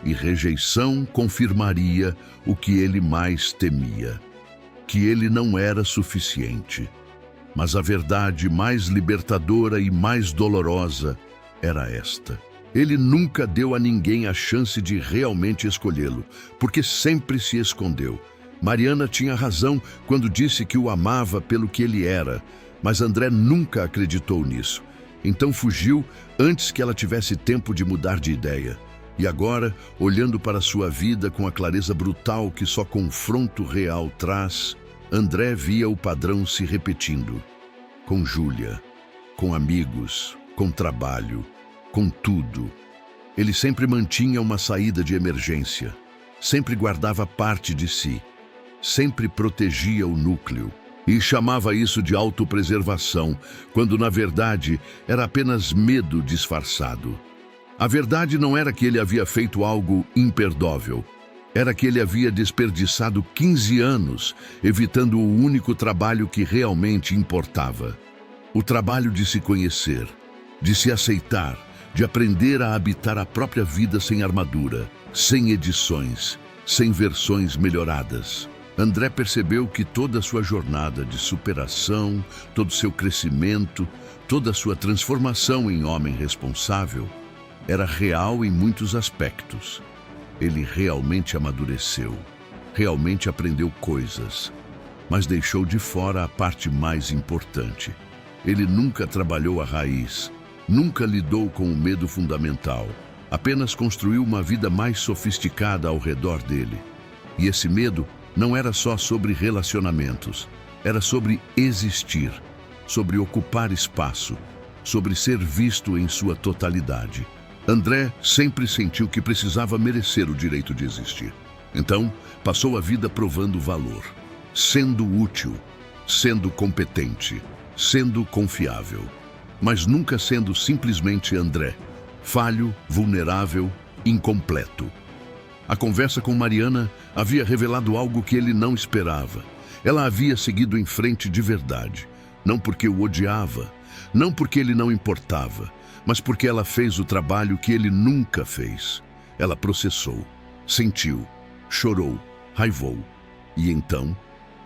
A: E rejeição confirmaria o que ele mais temia, que ele não era suficiente. Mas a verdade mais libertadora e mais dolorosa era esta: ele nunca deu a ninguém a chance de realmente escolhê-lo, porque sempre se escondeu. Mariana tinha razão quando disse que o amava pelo que ele era, mas André nunca acreditou nisso. Então fugiu antes que ela tivesse tempo de mudar de ideia. E agora, olhando para sua vida com a clareza brutal que só confronto real traz, André via o padrão se repetindo. Com Júlia, com amigos, com trabalho, com tudo. Ele sempre mantinha uma saída de emergência, sempre guardava parte de si, sempre protegia o núcleo. E chamava isso de autopreservação, quando na verdade era apenas medo disfarçado. A verdade não era que ele havia feito algo imperdoável. Era que ele havia desperdiçado 15 anos, evitando o único trabalho que realmente importava. O trabalho de se conhecer, de se aceitar, de aprender a habitar a própria vida sem armadura, sem edições, sem versões melhoradas. André percebeu que toda a sua jornada de superação, todo o seu crescimento, toda a sua transformação em homem responsável, era real em muitos aspectos. Ele realmente amadureceu, realmente aprendeu coisas, mas deixou de fora a parte mais importante. Ele nunca trabalhou a raiz, nunca lidou com o medo fundamental, apenas construiu uma vida mais sofisticada ao redor dele. E esse medo não era só sobre relacionamentos, era sobre existir, sobre ocupar espaço, sobre ser visto em sua totalidade. André sempre sentiu que precisava merecer o direito de existir. Então, passou a vida provando valor, sendo útil, sendo competente, sendo confiável, mas nunca sendo simplesmente André, falho, vulnerável, incompleto. A conversa com Mariana havia revelado algo que ele não esperava. Ela havia seguido em frente de verdade, não porque o odiava, não porque ele não importava, mas porque ela fez o trabalho que ele nunca fez. Ela processou, sentiu, chorou, raivou e então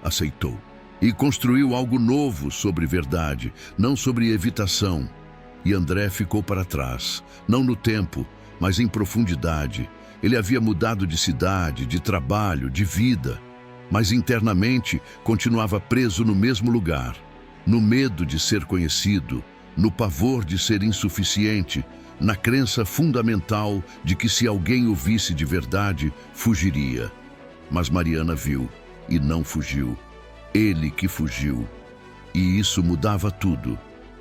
A: aceitou. E construiu algo novo sobre verdade, não sobre evitação, E André ficou para trás, não no tempo, mas em profundidade. Ele havia mudado de cidade, de trabalho, de vida, mas internamente continuava preso no mesmo lugar, no medo de ser conhecido, no pavor de ser insuficiente, na crença fundamental de que se alguém o visse de verdade, fugiria. Mas Mariana viu e não fugiu. Ele que fugiu. E isso mudava tudo,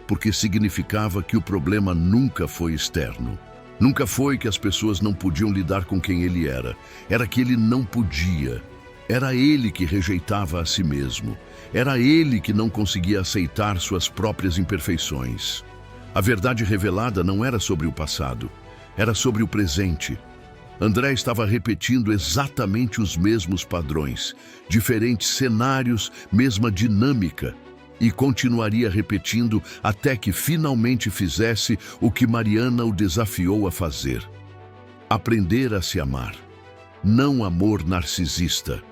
A: porque significava que o problema nunca foi externo. Nunca foi que as pessoas não podiam lidar com quem ele era. Era que ele não podia. Era ele que rejeitava a si mesmo. Era ele que não conseguia aceitar suas próprias imperfeições. A verdade revelada não era sobre o passado, era sobre o presente. André estava repetindo exatamente os mesmos padrões, diferentes cenários, mesma dinâmica, e continuaria repetindo até que finalmente fizesse o que Mariana o desafiou a fazer. Aprender a se amar. Não amor narcisista,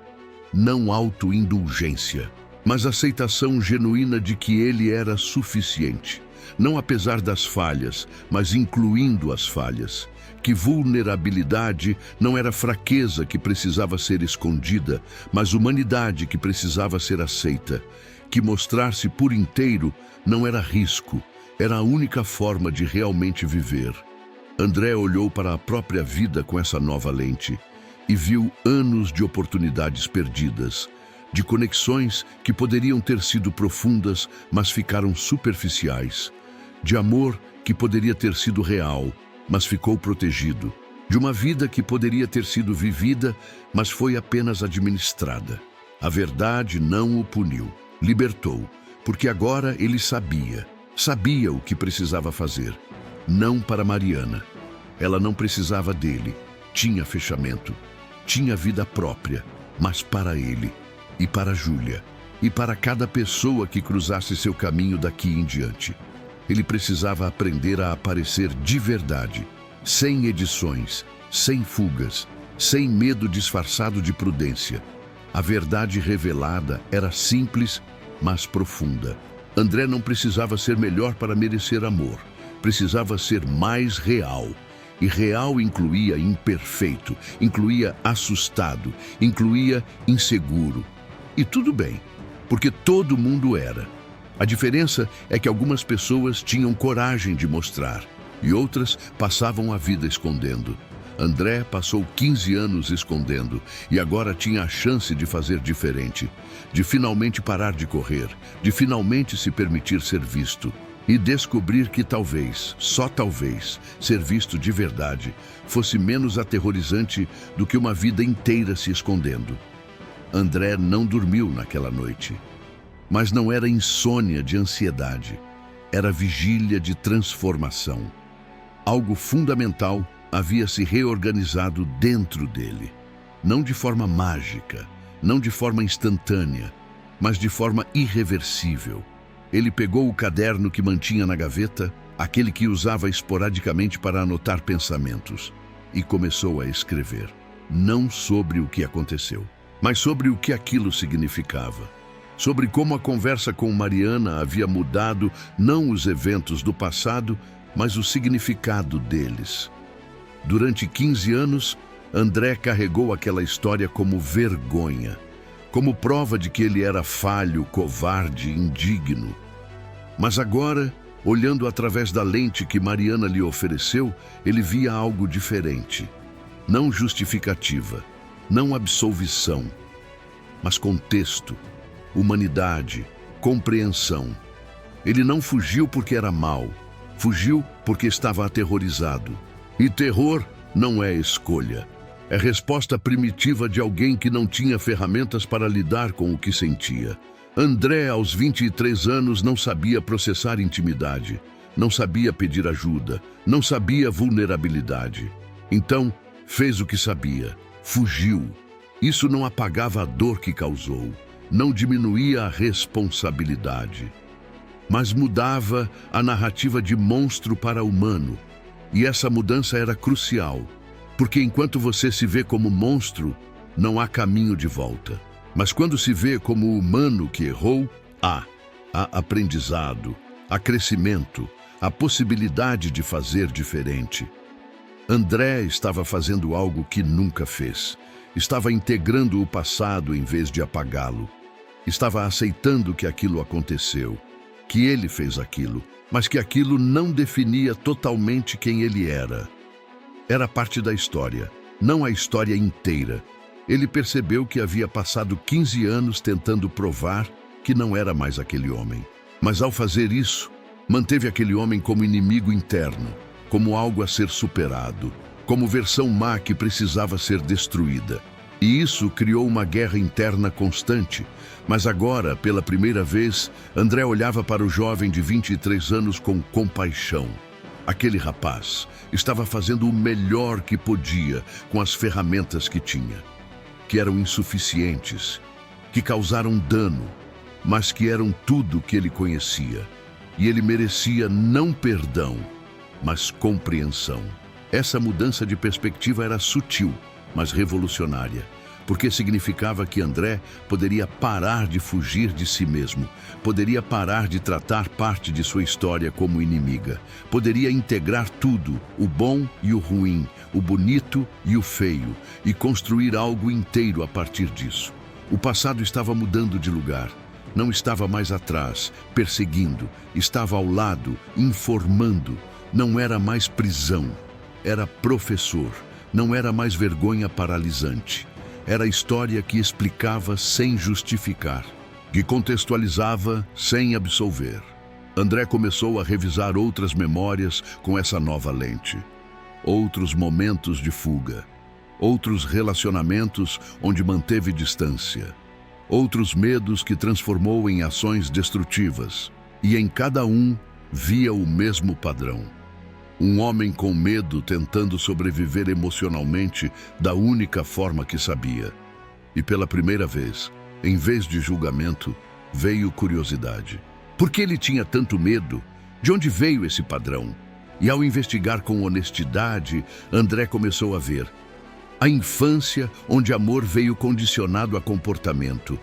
A: não autoindulgência, mas aceitação genuína de que ele era suficiente. Não apesar das falhas, mas incluindo as falhas. Que vulnerabilidade não era fraqueza que precisava ser escondida, mas humanidade que precisava ser aceita. Que mostrar-se por inteiro não era risco, era a única forma de realmente viver. André olhou para a própria vida com essa nova lente e viu anos de oportunidades perdidas, de conexões que poderiam ter sido profundas, mas ficaram superficiais, de amor que poderia ter sido real, mas ficou protegido, de uma vida que poderia ter sido vivida, mas foi apenas administrada. A verdade não o puniu, libertou, porque agora ele sabia o que precisava fazer. Não para Mariana. Ela não precisava dele, tinha fechamento, tinha vida própria, mas para ele, e para Júlia, e para cada pessoa que cruzasse seu caminho daqui em diante. Ele precisava aprender a aparecer de verdade, sem edições, sem fugas, sem medo disfarçado de prudência. A verdade revelada era simples, mas profunda. André não precisava ser melhor para merecer amor. Precisava ser mais real. E real incluía imperfeito, incluía assustado, incluía inseguro. E tudo bem, porque todo mundo era. A diferença é que algumas pessoas tinham coragem de mostrar e outras passavam a vida escondendo. André passou 15 anos escondendo e agora tinha a chance de fazer diferente, de finalmente parar de correr, de finalmente se permitir ser visto e descobrir que talvez, só talvez, ser visto de verdade fosse menos aterrorizante do que uma vida inteira se escondendo. André não dormiu naquela noite. Mas não era insônia de ansiedade, era vigília de transformação. Algo fundamental havia se reorganizado dentro dele. Não de forma mágica, não de forma instantânea, mas de forma irreversível. Ele pegou o caderno que mantinha na gaveta, aquele que usava esporadicamente para anotar pensamentos, e começou a escrever. Não sobre o que aconteceu, mas sobre o que aquilo significava. Sobre como a conversa com Mariana havia mudado não os eventos do passado, mas o significado deles. Durante 15 anos, André carregou aquela história como vergonha, como prova de que ele era falho, covarde, indigno. Mas agora, olhando através da lente que Mariana lhe ofereceu, ele via algo diferente. Não justificativa, não absolvição, mas contexto. Humanidade, compreensão. Ele não fugiu porque era mau, fugiu porque estava aterrorizado. E terror não é escolha. É resposta primitiva de alguém que não tinha ferramentas para lidar com o que sentia. André, aos 23 anos, não sabia processar intimidade, não sabia pedir ajuda, não sabia vulnerabilidade. Então, fez o que sabia, fugiu. Isso não apagava a dor que causou. Não diminuía a responsabilidade, mas mudava a narrativa de monstro para humano. E essa mudança era crucial, porque enquanto você se vê como monstro, não há caminho de volta. Mas quando se vê como humano que errou, há aprendizado, há crescimento, a possibilidade de fazer diferente. André estava fazendo algo que nunca fez. Estava integrando o passado em vez de apagá-lo. Estava aceitando que aquilo aconteceu, que ele fez aquilo, mas que aquilo não definia totalmente quem ele era. Era parte da história, não a história inteira. Ele percebeu que havia passado 15 anos tentando provar que não era mais aquele homem. Mas ao fazer isso, manteve aquele homem como inimigo interno, como algo a ser superado, como versão má que precisava ser destruída. E isso criou uma guerra interna constante. Mas agora, pela primeira vez, André olhava para o jovem de 23 anos com compaixão. Aquele rapaz estava fazendo o melhor que podia com as ferramentas que tinha, que eram insuficientes, que causaram dano, mas que eram tudo que ele conhecia. E ele merecia não perdão, mas compreensão. Essa mudança de perspectiva era sutil, mas revolucionária, porque significava que André poderia parar de fugir de si mesmo, poderia parar de tratar parte de sua história como inimiga, poderia integrar tudo, o bom e o ruim, o bonito e o feio, e construir algo inteiro a partir disso. O passado estava mudando de lugar. Não estava mais atrás, perseguindo, estava ao lado, informando. Não era mais prisão, era professor. Não era mais vergonha paralisante. Era história que explicava sem justificar, que contextualizava sem absolver. André começou a revisar outras memórias com essa nova lente. Outros momentos de fuga. Outros relacionamentos onde manteve distância. Outros medos que transformou em ações destrutivas. E em cada um via o mesmo padrão. Um homem com medo tentando sobreviver emocionalmente da única forma que sabia. E pela primeira vez, em vez de julgamento, veio curiosidade. Por que ele tinha tanto medo? De onde veio esse padrão? E ao investigar com honestidade, André começou a ver. A infância onde amor veio condicionado a comportamento.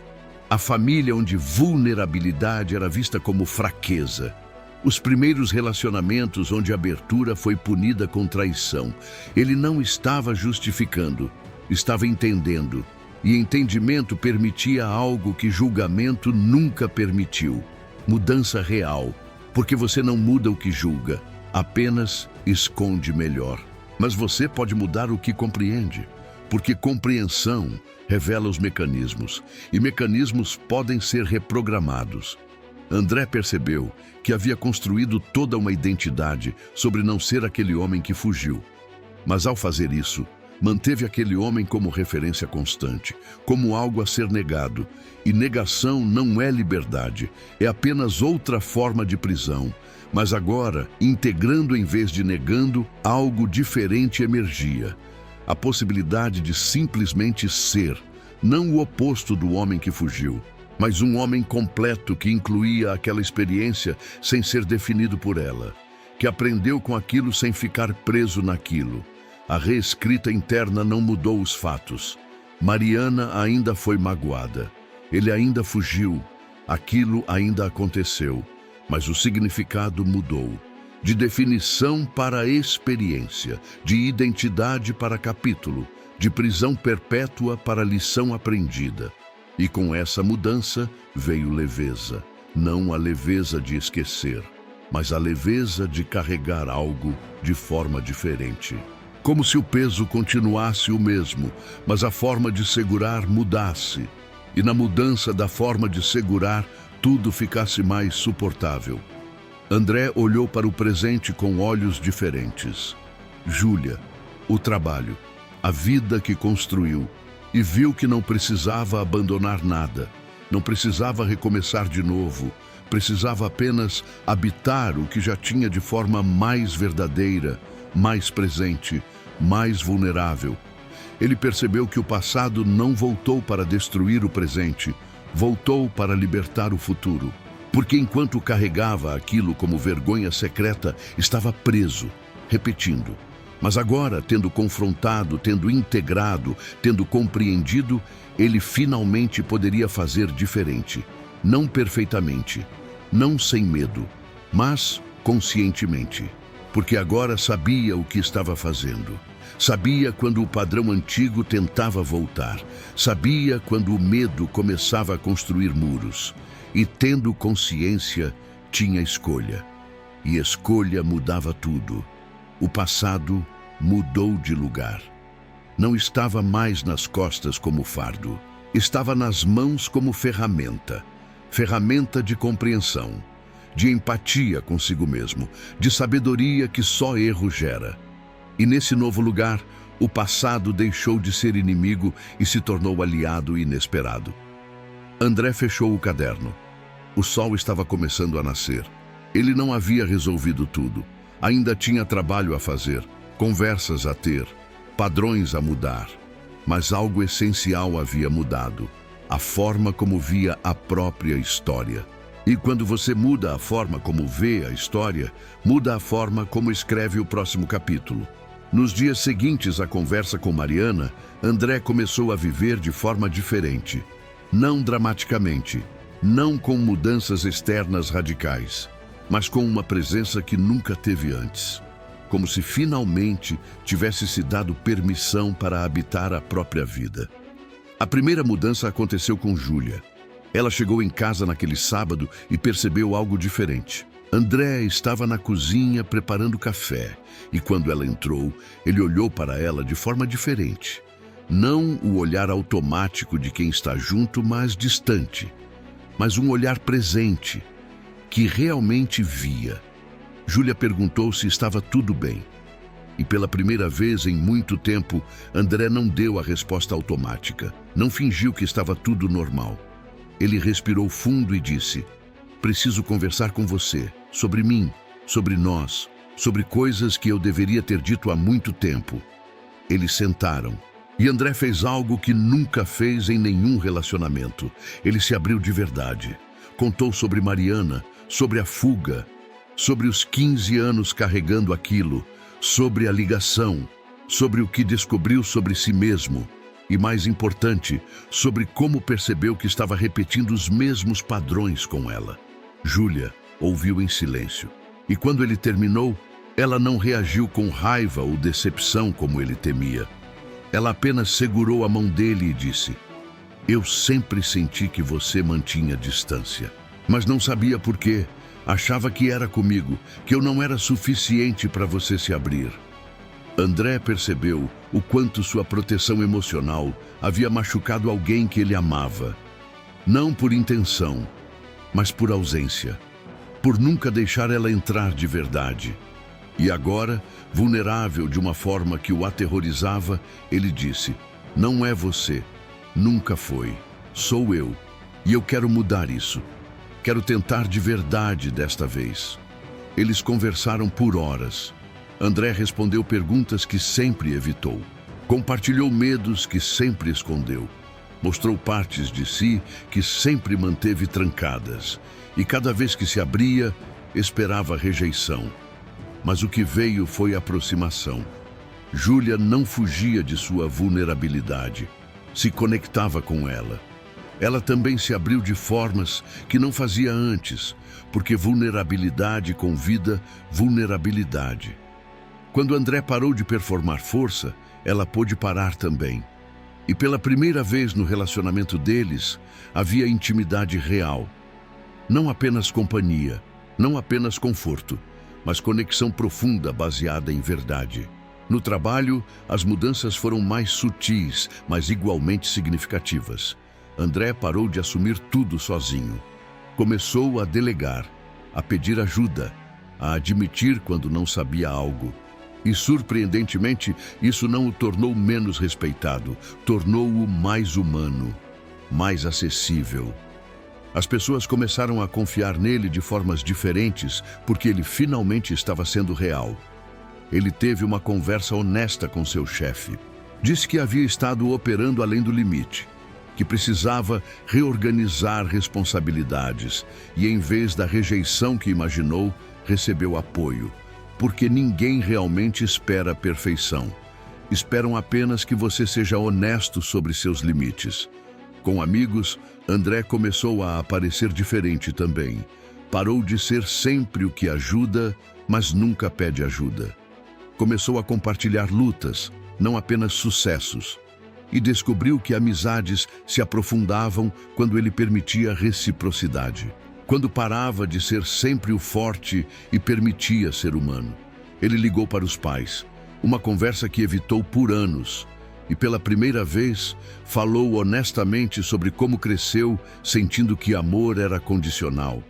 A: A família onde vulnerabilidade era vista como fraqueza. Os primeiros relacionamentos onde a abertura foi punida com traição. Ele não estava justificando, estava entendendo. E entendimento permitia algo que julgamento nunca permitiu. Mudança real, porque você não muda o que julga, apenas esconde melhor. Mas você pode mudar o que compreende, porque compreensão revela os mecanismos, e mecanismos podem ser reprogramados. André percebeu que havia construído toda uma identidade sobre não ser aquele homem que fugiu. Mas ao fazer isso, manteve aquele homem como referência constante, como algo a ser negado. E negação não é liberdade, é apenas outra forma de prisão. Mas agora, integrando em vez de negando, algo diferente emergia. A possibilidade de simplesmente ser, não o oposto do homem que fugiu, mas um homem completo que incluía aquela experiência sem ser definido por ela, que aprendeu com aquilo sem ficar preso naquilo. A reescrita interna não mudou os fatos. Mariana ainda foi magoada. Ele ainda fugiu. Aquilo ainda aconteceu. Mas o significado mudou. De definição para experiência, de identidade para capítulo, de prisão perpétua para lição aprendida. E com essa mudança veio leveza. Não a leveza de esquecer, mas a leveza de carregar algo de forma diferente. Como se o peso continuasse o mesmo, mas a forma de segurar mudasse. E na mudança da forma de segurar, tudo ficasse mais suportável. André olhou para o presente com olhos diferentes. Júlia, o trabalho, a vida que construiu, e viu que não precisava abandonar nada, não precisava recomeçar de novo, precisava apenas habitar o que já tinha de forma mais verdadeira, mais presente, mais vulnerável. Ele percebeu que o passado não voltou para destruir o presente, voltou para libertar o futuro. Porque enquanto carregava aquilo como vergonha secreta, estava preso, repetindo. Mas agora, tendo confrontado, tendo integrado, tendo compreendido, ele finalmente poderia fazer diferente. Não perfeitamente, não sem medo, mas conscientemente, porque agora sabia o que estava fazendo. Sabia quando o padrão antigo tentava voltar. Sabia quando o medo começava a construir muros. E tendo consciência, tinha escolha. E escolha mudava tudo. O passado mudou de lugar. Não estava mais nas costas como fardo. Estava nas mãos como ferramenta. Ferramenta de compreensão, de empatia consigo mesmo, de sabedoria que só erro gera. E nesse novo lugar, o passado deixou de ser inimigo e se tornou aliado inesperado. André fechou o caderno. O sol estava começando a nascer. Ele não havia resolvido tudo. Ainda tinha trabalho a fazer, conversas a ter, padrões a mudar. Mas algo essencial havia mudado: a forma como via a própria história. E quando você muda a forma como vê a história, muda a forma como escreve o próximo capítulo. Nos dias seguintes à conversa com Mariana, André começou a viver de forma diferente. Não dramaticamente, não com mudanças externas radicais, mas com uma presença que nunca teve antes. Como se finalmente tivesse se dado permissão para habitar a própria vida. A primeira mudança aconteceu com Júlia. Ela chegou em casa naquele sábado e percebeu algo diferente. André estava na cozinha preparando café, e quando ela entrou, ele olhou para ela de forma diferente. Não o olhar automático de quem está junto, mas distante. Mas um olhar presente, que realmente via. Júlia perguntou se estava tudo bem. E pela primeira vez em muito tempo, André não deu a resposta automática. Não fingiu que estava tudo normal. Ele respirou fundo e disse: "Preciso conversar com você, sobre mim, sobre nós, sobre coisas que eu deveria ter dito há muito tempo." Eles sentaram. E André fez algo que nunca fez em nenhum relacionamento. Ele se abriu de verdade. Contou sobre Mariana, sobre a fuga, sobre os 15 anos carregando aquilo, sobre a ligação, sobre o que descobriu sobre si mesmo e, mais importante, sobre como percebeu que estava repetindo os mesmos padrões com ela. Júlia ouviu em silêncio. E quando ele terminou, ela não reagiu com raiva ou decepção como ele temia. Ela apenas segurou a mão dele e disse: "Eu sempre senti que você mantinha distância, mas não sabia por quê. Achava que era comigo, que eu não era suficiente para você se abrir." André percebeu o quanto sua proteção emocional havia machucado alguém que ele amava. Não por intenção, mas por ausência. Por nunca deixar ela entrar de verdade. E agora, vulnerável de uma forma que o aterrorizava, ele disse: "Não é você. Nunca foi. Sou eu. E eu quero mudar isso. Quero tentar de verdade desta vez." Eles conversaram por horas. André respondeu perguntas que sempre evitou. Compartilhou medos que sempre escondeu. Mostrou partes de si que sempre manteve trancadas. E cada vez que se abria, esperava rejeição. Mas o que veio foi aproximação. Júlia não fugia de sua vulnerabilidade. Se conectava com ela. Ela também se abriu de formas que não fazia antes, porque vulnerabilidade convida vulnerabilidade. Quando André parou de performar força, ela pôde parar também. E pela primeira vez no relacionamento deles, havia intimidade real. Não apenas companhia, não apenas conforto, mas conexão profunda baseada em verdade. No trabalho, as mudanças foram mais sutis, mas igualmente significativas. André parou de assumir tudo sozinho. Começou a delegar, a pedir ajuda, a admitir quando não sabia algo. E, surpreendentemente, isso não o tornou menos respeitado, tornou-o mais humano, mais acessível. As pessoas começaram a confiar nele de formas diferentes porque ele finalmente estava sendo real. Ele teve uma conversa honesta com seu chefe. Disse que havia estado operando além do limite, que precisava reorganizar responsabilidades e, em vez da rejeição que imaginou, recebeu apoio. Porque ninguém realmente espera a perfeição. Esperam apenas que você seja honesto sobre seus limites. Com amigos, André começou a aparecer diferente também. Parou de ser sempre o que ajuda, mas nunca pede ajuda. Começou a compartilhar lutas, não apenas sucessos. E descobriu que amizades se aprofundavam quando ele permitia reciprocidade. Quando parava de ser sempre o forte e permitia ser humano. Ele ligou para os pais, uma conversa que evitou por anos. E pela primeira vez, falou honestamente sobre como cresceu sentindo que amor era condicional,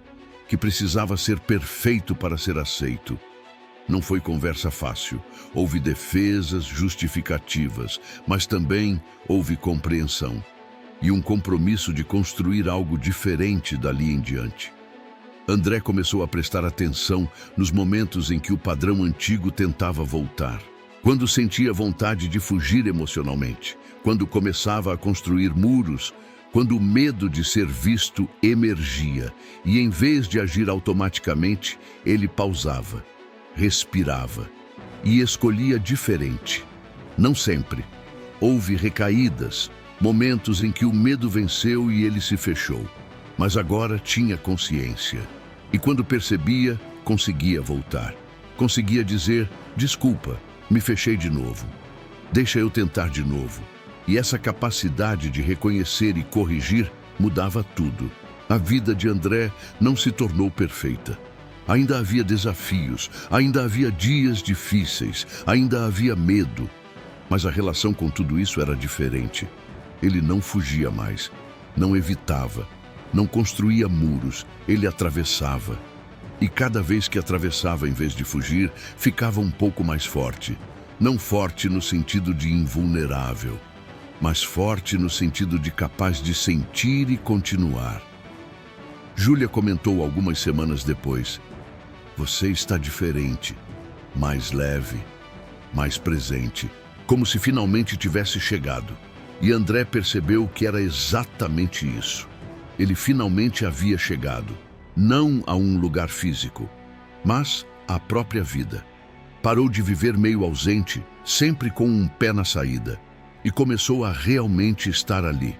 A: que precisava ser perfeito para ser aceito. Não foi conversa fácil. Houve defesas, justificativas, mas também houve compreensão e um compromisso de construir algo diferente dali em diante. André começou a prestar atenção nos momentos em que o padrão antigo tentava voltar. Quando sentia vontade de fugir emocionalmente, quando começava a construir muros, quando o medo de ser visto emergia e, em vez de agir automaticamente, ele pausava, respirava e escolhia diferente. Não sempre. Houve recaídas, momentos em que o medo venceu e ele se fechou. Mas agora tinha consciência. E quando percebia, conseguia voltar. Conseguia dizer, desculpa, me fechei de novo. Deixa eu tentar de novo. E essa capacidade de reconhecer e corrigir mudava tudo. A vida de André não se tornou perfeita. Ainda havia desafios, ainda havia dias difíceis, ainda havia medo. Mas a relação com tudo isso era diferente. Ele não fugia mais, não evitava, não construía muros, ele atravessava. E cada vez que atravessava em vez de fugir, ficava um pouco mais forte. Não forte no sentido de invulnerável, mas forte no sentido de capaz de sentir e continuar. Júlia comentou algumas semanas depois: "Você está diferente, mais leve, mais presente, como se finalmente tivesse chegado." E André percebeu que era exatamente isso. Ele finalmente havia chegado, não a um lugar físico, mas à própria vida. Parou de viver meio ausente, sempre com um pé na saída, e começou a realmente estar ali.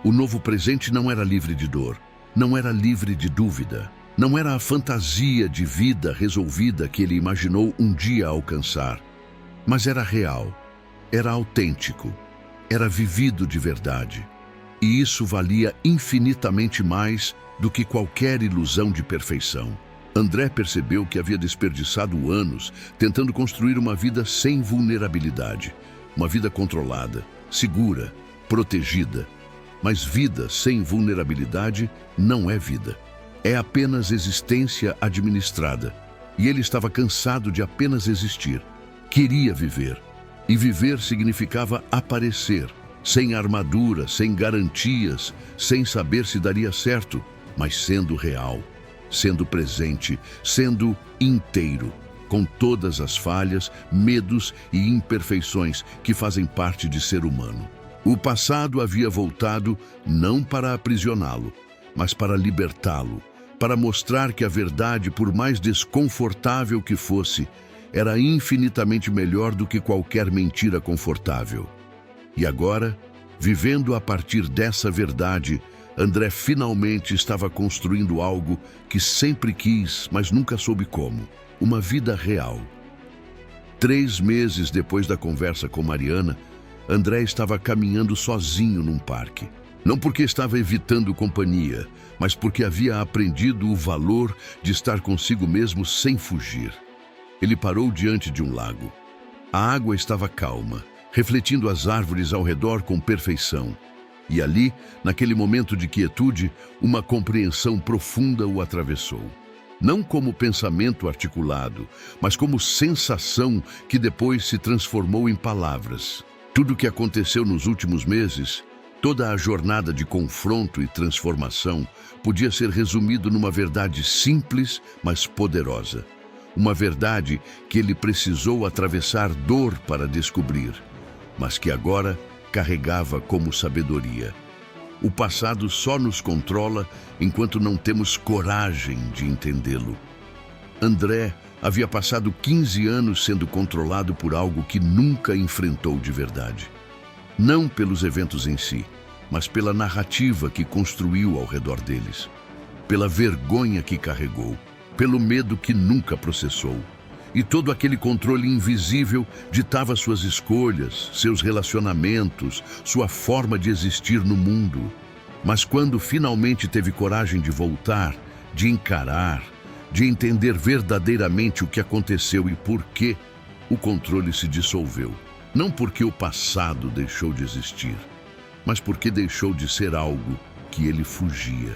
A: O novo presente não era livre de dor, não era livre de dúvida, não era a fantasia de vida resolvida que ele imaginou um dia alcançar, mas era real, era autêntico, era vivido de verdade. E isso valia infinitamente mais do que qualquer ilusão de perfeição. André percebeu que havia desperdiçado anos tentando construir uma vida sem vulnerabilidade, uma vida controlada, segura, protegida. Mas vida sem vulnerabilidade não é vida. É apenas existência administrada. E ele estava cansado de apenas existir. Queria viver. E viver significava aparecer, sem armadura, sem garantias, sem saber se daria certo, mas sendo real, sendo presente, sendo inteiro, com todas as falhas, medos e imperfeições que fazem parte de ser humano. O passado havia voltado não para aprisioná-lo, mas para libertá-lo, para mostrar que a verdade, por mais desconfortável que fosse, era infinitamente melhor do que qualquer mentira confortável. E agora, vivendo a partir dessa verdade, André finalmente estava construindo algo que sempre quis, mas nunca soube como: uma vida real. 3 meses depois da conversa com Mariana, André estava caminhando sozinho num parque. Não porque estava evitando companhia, mas porque havia aprendido o valor de estar consigo mesmo sem fugir. Ele parou diante de um lago. A água estava calma, refletindo as árvores ao redor com perfeição. E ali, naquele momento de quietude, uma compreensão profunda o atravessou. Não como pensamento articulado, mas como sensação que depois se transformou em palavras. Tudo o que aconteceu nos últimos meses, toda a jornada de confronto e transformação, podia ser resumido numa verdade simples, mas poderosa. Uma verdade que ele precisou atravessar dor para descobrir, mas que agora carregava como sabedoria. O passado só nos controla enquanto não temos coragem de entendê-lo. André havia passado 15 anos sendo controlado por algo que nunca enfrentou de verdade. Não pelos eventos em si, mas pela narrativa que construiu ao redor deles. pela vergonha que carregou, pelo medo que nunca processou. E todo aquele controle invisível ditava suas escolhas, seus relacionamentos, sua forma de existir no mundo. Mas quando finalmente teve coragem de voltar, de encarar, de entender verdadeiramente o que aconteceu e por quê, o controle se dissolveu. Não porque o passado deixou de existir, mas porque deixou de ser algo que ele fugia.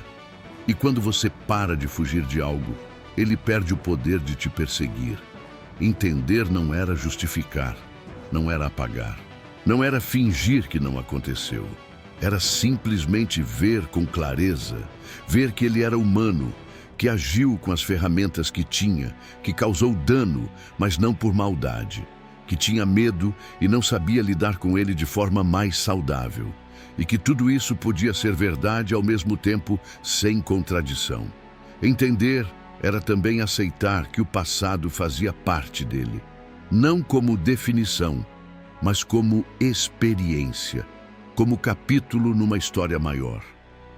A: E quando você para de fugir de algo, ele perde o poder de te perseguir. Entender não era justificar, não era apagar, não era fingir que não aconteceu. Era simplesmente ver com clareza, ver que ele era humano, que agiu com as ferramentas que tinha, que causou dano, mas não por maldade, que tinha medo e não sabia lidar com ele de forma mais saudável, e que tudo isso podia ser verdade ao mesmo tempo sem contradição. Entender era também aceitar que o passado fazia parte dele, não como definição, mas como experiência, como capítulo numa história maior,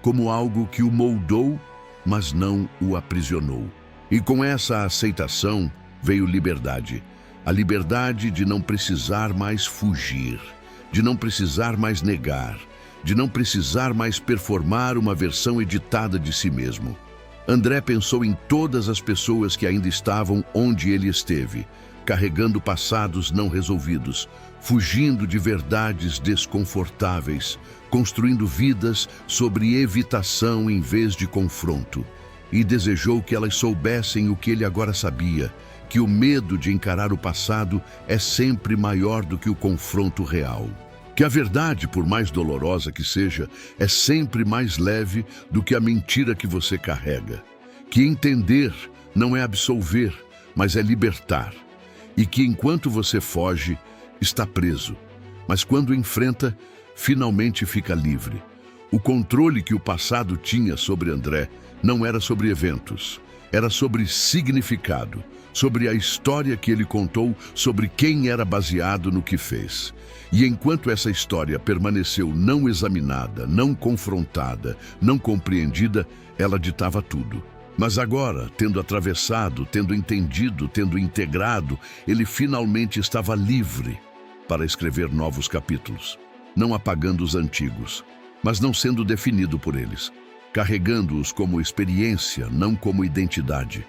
A: como algo que o moldou, mas não o aprisionou. E com essa aceitação veio liberdade, a liberdade de não precisar mais fugir, de não precisar mais negar, de não precisar mais performar uma versão editada de si mesmo. André pensou em todas as pessoas que ainda estavam onde ele esteve, carregando passados não resolvidos, fugindo de verdades desconfortáveis, construindo vidas sobre evitação em vez de confronto. E desejou que elas soubessem o que ele agora sabia, que o medo de encarar o passado é sempre maior do que o confronto real. Que a verdade, por mais dolorosa que seja, é sempre mais leve do que a mentira que você carrega. Que entender não é absolver, mas é libertar. E que enquanto você foge, está preso. Mas quando enfrenta, finalmente fica livre. O controle que o passado tinha sobre André não era sobre eventos, era sobre significado, sobre a história que ele contou, sobre quem era baseado no que fez. E enquanto essa história permaneceu não examinada, não confrontada, não compreendida, ela ditava tudo. Mas agora, tendo atravessado, tendo entendido, tendo integrado, ele finalmente estava livre para escrever novos capítulos, não apagando os antigos, mas não sendo definido por eles, carregando-os como experiência, não como identidade,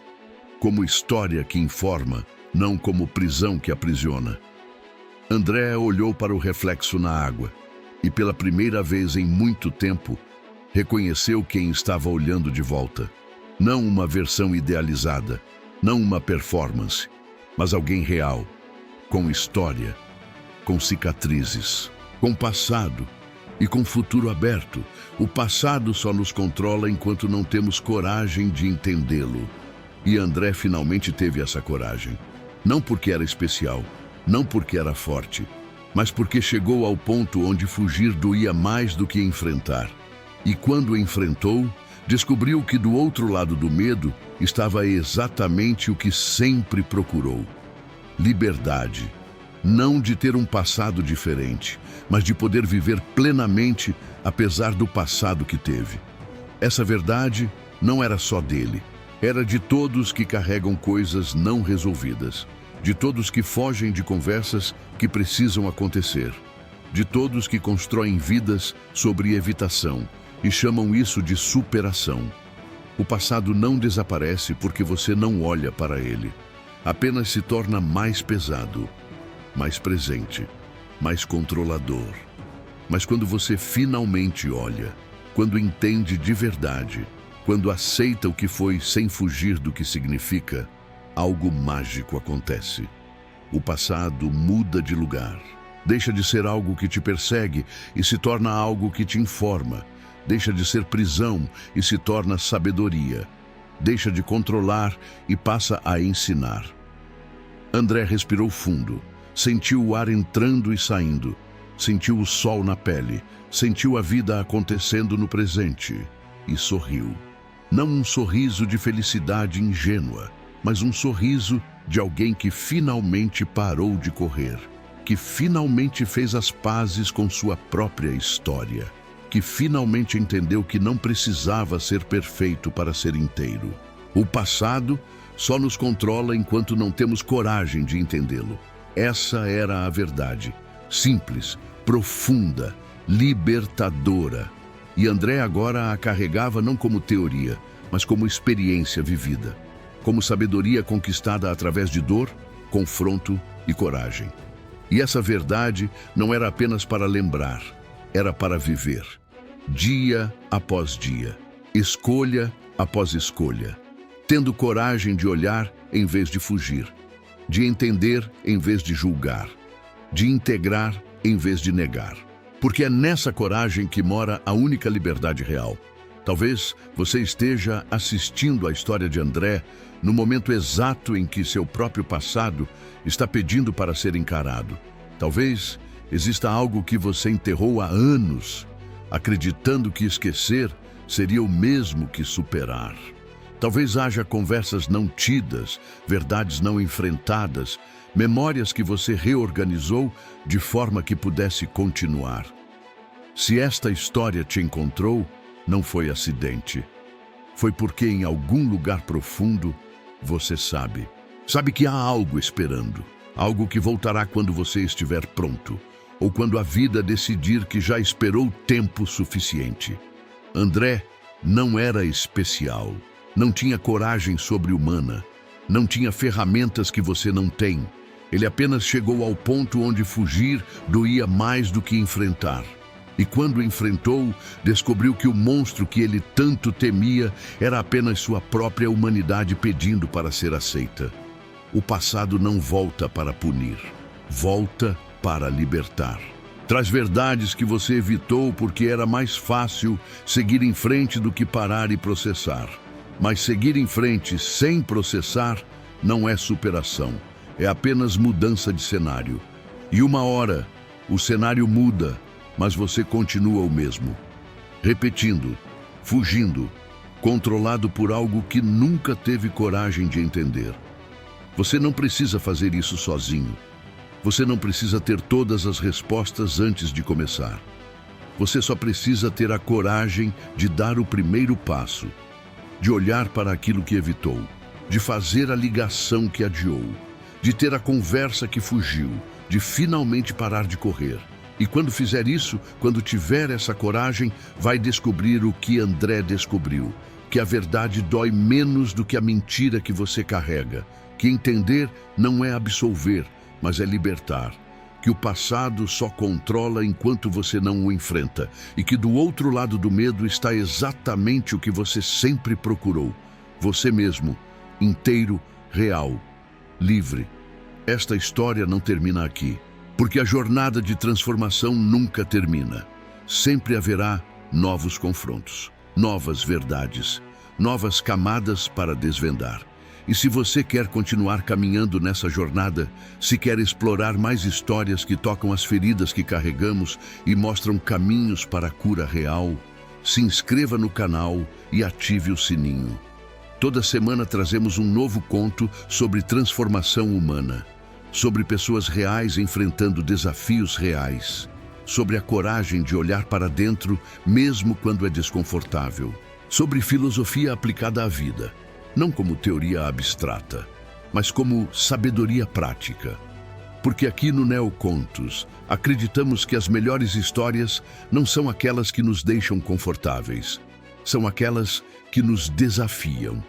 A: como história que informa, não como prisão que aprisiona. André olhou para o reflexo na água e, pela primeira vez em muito tempo, reconheceu quem estava olhando de volta. Não uma versão idealizada, não uma performance, mas alguém real, com história, com cicatrizes, com passado e com futuro aberto. O passado só nos controla enquanto não temos coragem de entendê-lo. E André finalmente teve essa coragem. Não porque era especial, não porque era forte, mas porque chegou ao ponto onde fugir doía mais do que enfrentar. E quando enfrentou, descobriu que do outro lado do medo estava exatamente o que sempre procurou: liberdade. Não de ter um passado diferente, mas de poder viver plenamente apesar do passado que teve. Essa verdade não era só dele, era de todos que carregam coisas não resolvidas, de todos que fogem de conversas que precisam acontecer, de todos que constroem vidas sobre evitação e chamam isso de superação. O passado não desaparece porque você não olha para ele, apenas se torna mais pesado, mais presente, mais controlador. Mas quando você finalmente olha, quando entende de verdade, quando aceita o que foi sem fugir do que significa, algo mágico acontece. O passado muda de lugar, deixa de ser algo que te persegue e se torna algo que te informa, deixa de ser prisão e se torna sabedoria, deixa de controlar e passa a ensinar. André respirou fundo, sentiu o ar entrando e saindo, sentiu o sol na pele, sentiu a vida acontecendo no presente e sorriu. Não um sorriso de felicidade ingênua, mas um sorriso de alguém que finalmente parou de correr, que finalmente fez as pazes com sua própria história. que finalmente entendeu que não precisava ser perfeito para ser inteiro. O passado só nos controla enquanto não temos coragem de entendê-lo. Essa era a verdade, simples, profunda, libertadora. E André agora a carregava não como teoria, mas como experiência vivida, como sabedoria conquistada através de dor, confronto e coragem. E essa verdade não era apenas para lembrar, era para viver. Dia após dia, escolha após escolha, tendo coragem de olhar em vez de fugir, de entender em vez de julgar, de integrar em vez de negar. Porque é nessa coragem que mora a única liberdade real. Talvez você esteja assistindo a história de André no momento exato em que seu próprio passado está pedindo para ser encarado. Talvez exista algo que você enterrou há anos, acreditando que esquecer seria o mesmo que superar. Talvez haja conversas não tidas, verdades não enfrentadas, memórias que você reorganizou de forma que pudesse continuar. Se esta história te encontrou, não foi acidente. Foi porque em algum lugar profundo você sabe que há algo esperando, algo que voltará quando você estiver pronto, ou quando a vida decidir que já esperou tempo suficiente. André não era especial, não tinha coragem sobre-humana, não tinha ferramentas que você não tem. Ele apenas chegou ao ponto onde fugir doía mais do que enfrentar. E quando enfrentou, descobriu que o monstro que ele tanto temia era apenas sua própria humanidade pedindo para ser aceita. O passado não volta para punir, volta para libertar. Traz verdades que você evitou porque era mais fácil seguir em frente do que parar e processar. Mas seguir em frente sem processar não é superação, é apenas mudança de cenário. E uma hora, o cenário muda, mas você continua o mesmo. Repetindo, fugindo, controlado por algo que nunca teve coragem de entender. Você não precisa fazer isso sozinho. Você não precisa ter todas as respostas antes de começar. Você só precisa ter a coragem de dar o primeiro passo, de olhar para aquilo que evitou, de fazer a ligação que adiou, de ter a conversa que fugiu, de finalmente parar de correr. E quando fizer isso, quando tiver essa coragem, vai descobrir o que André descobriu, que a verdade dói menos do que a mentira que você carrega, que entender não é absolver, mas é libertar, que o passado só controla enquanto você não o enfrenta, e que do outro lado do medo está exatamente o que você sempre procurou, você mesmo, inteiro, real, livre. Esta história não termina aqui, porque a jornada de transformação nunca termina. Sempre haverá novos confrontos, novas verdades, novas camadas para desvendar. E se você quer continuar caminhando nessa jornada, se quer explorar mais histórias que tocam as feridas que carregamos e mostram caminhos para a cura real, se inscreva no canal e ative o sininho. Toda semana trazemos um novo conto sobre transformação humana, sobre pessoas reais enfrentando desafios reais, sobre a coragem de olhar para dentro mesmo quando é desconfortável, sobre filosofia aplicada à vida, não como teoria abstrata, mas como sabedoria prática. Porque aqui no Neocontos, acreditamos que as melhores histórias não são aquelas que nos deixam confortáveis, são aquelas que nos desafiam,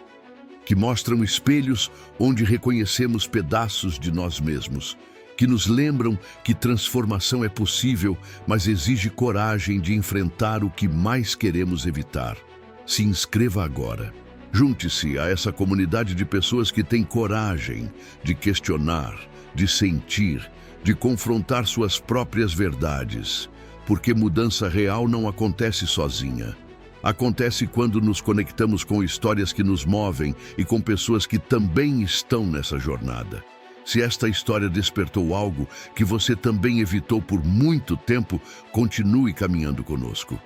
A: que mostram espelhos onde reconhecemos pedaços de nós mesmos, que nos lembram que transformação é possível, mas exige coragem de enfrentar o que mais queremos evitar. Se inscreva agora. Junte-se a essa comunidade de pessoas que têm coragem de questionar, de sentir, de confrontar suas próprias verdades, porque mudança real não acontece sozinha. Acontece quando nos conectamos com histórias que nos movem e com pessoas que também estão nessa jornada. Se esta história despertou algo que você também evitou por muito tempo, continue caminhando conosco.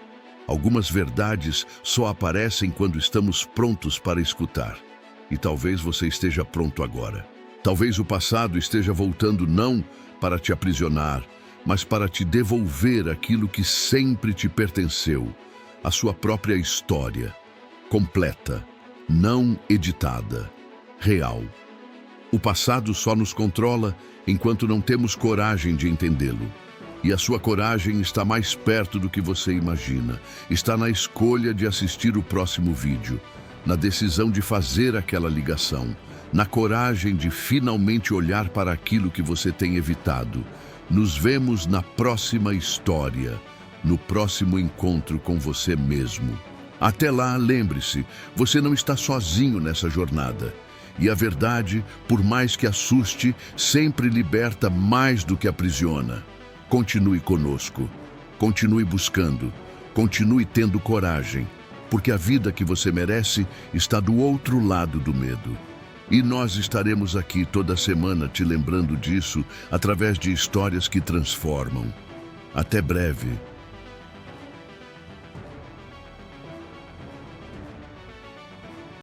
A: Algumas verdades só aparecem quando estamos prontos para escutar. E talvez você esteja pronto agora. Talvez o passado esteja voltando não para te aprisionar, mas para te devolver aquilo que sempre te pertenceu, a sua própria história, completa, não editada, real. O passado só nos controla enquanto não temos coragem de entendê-lo. E a sua coragem está mais perto do que você imagina. Está na escolha de assistir o próximo vídeo, na decisão de fazer aquela ligação, na coragem de finalmente olhar para aquilo que você tem evitado. Nos vemos na próxima história, no próximo encontro com você mesmo. Até lá, lembre-se, você não está sozinho nessa jornada. E a verdade, por mais que assuste, sempre liberta mais do que aprisiona. Continue conosco, continue buscando, continue tendo coragem, porque a vida que você merece está do outro lado do medo. E nós estaremos aqui toda semana te lembrando disso através de histórias que transformam. Até breve.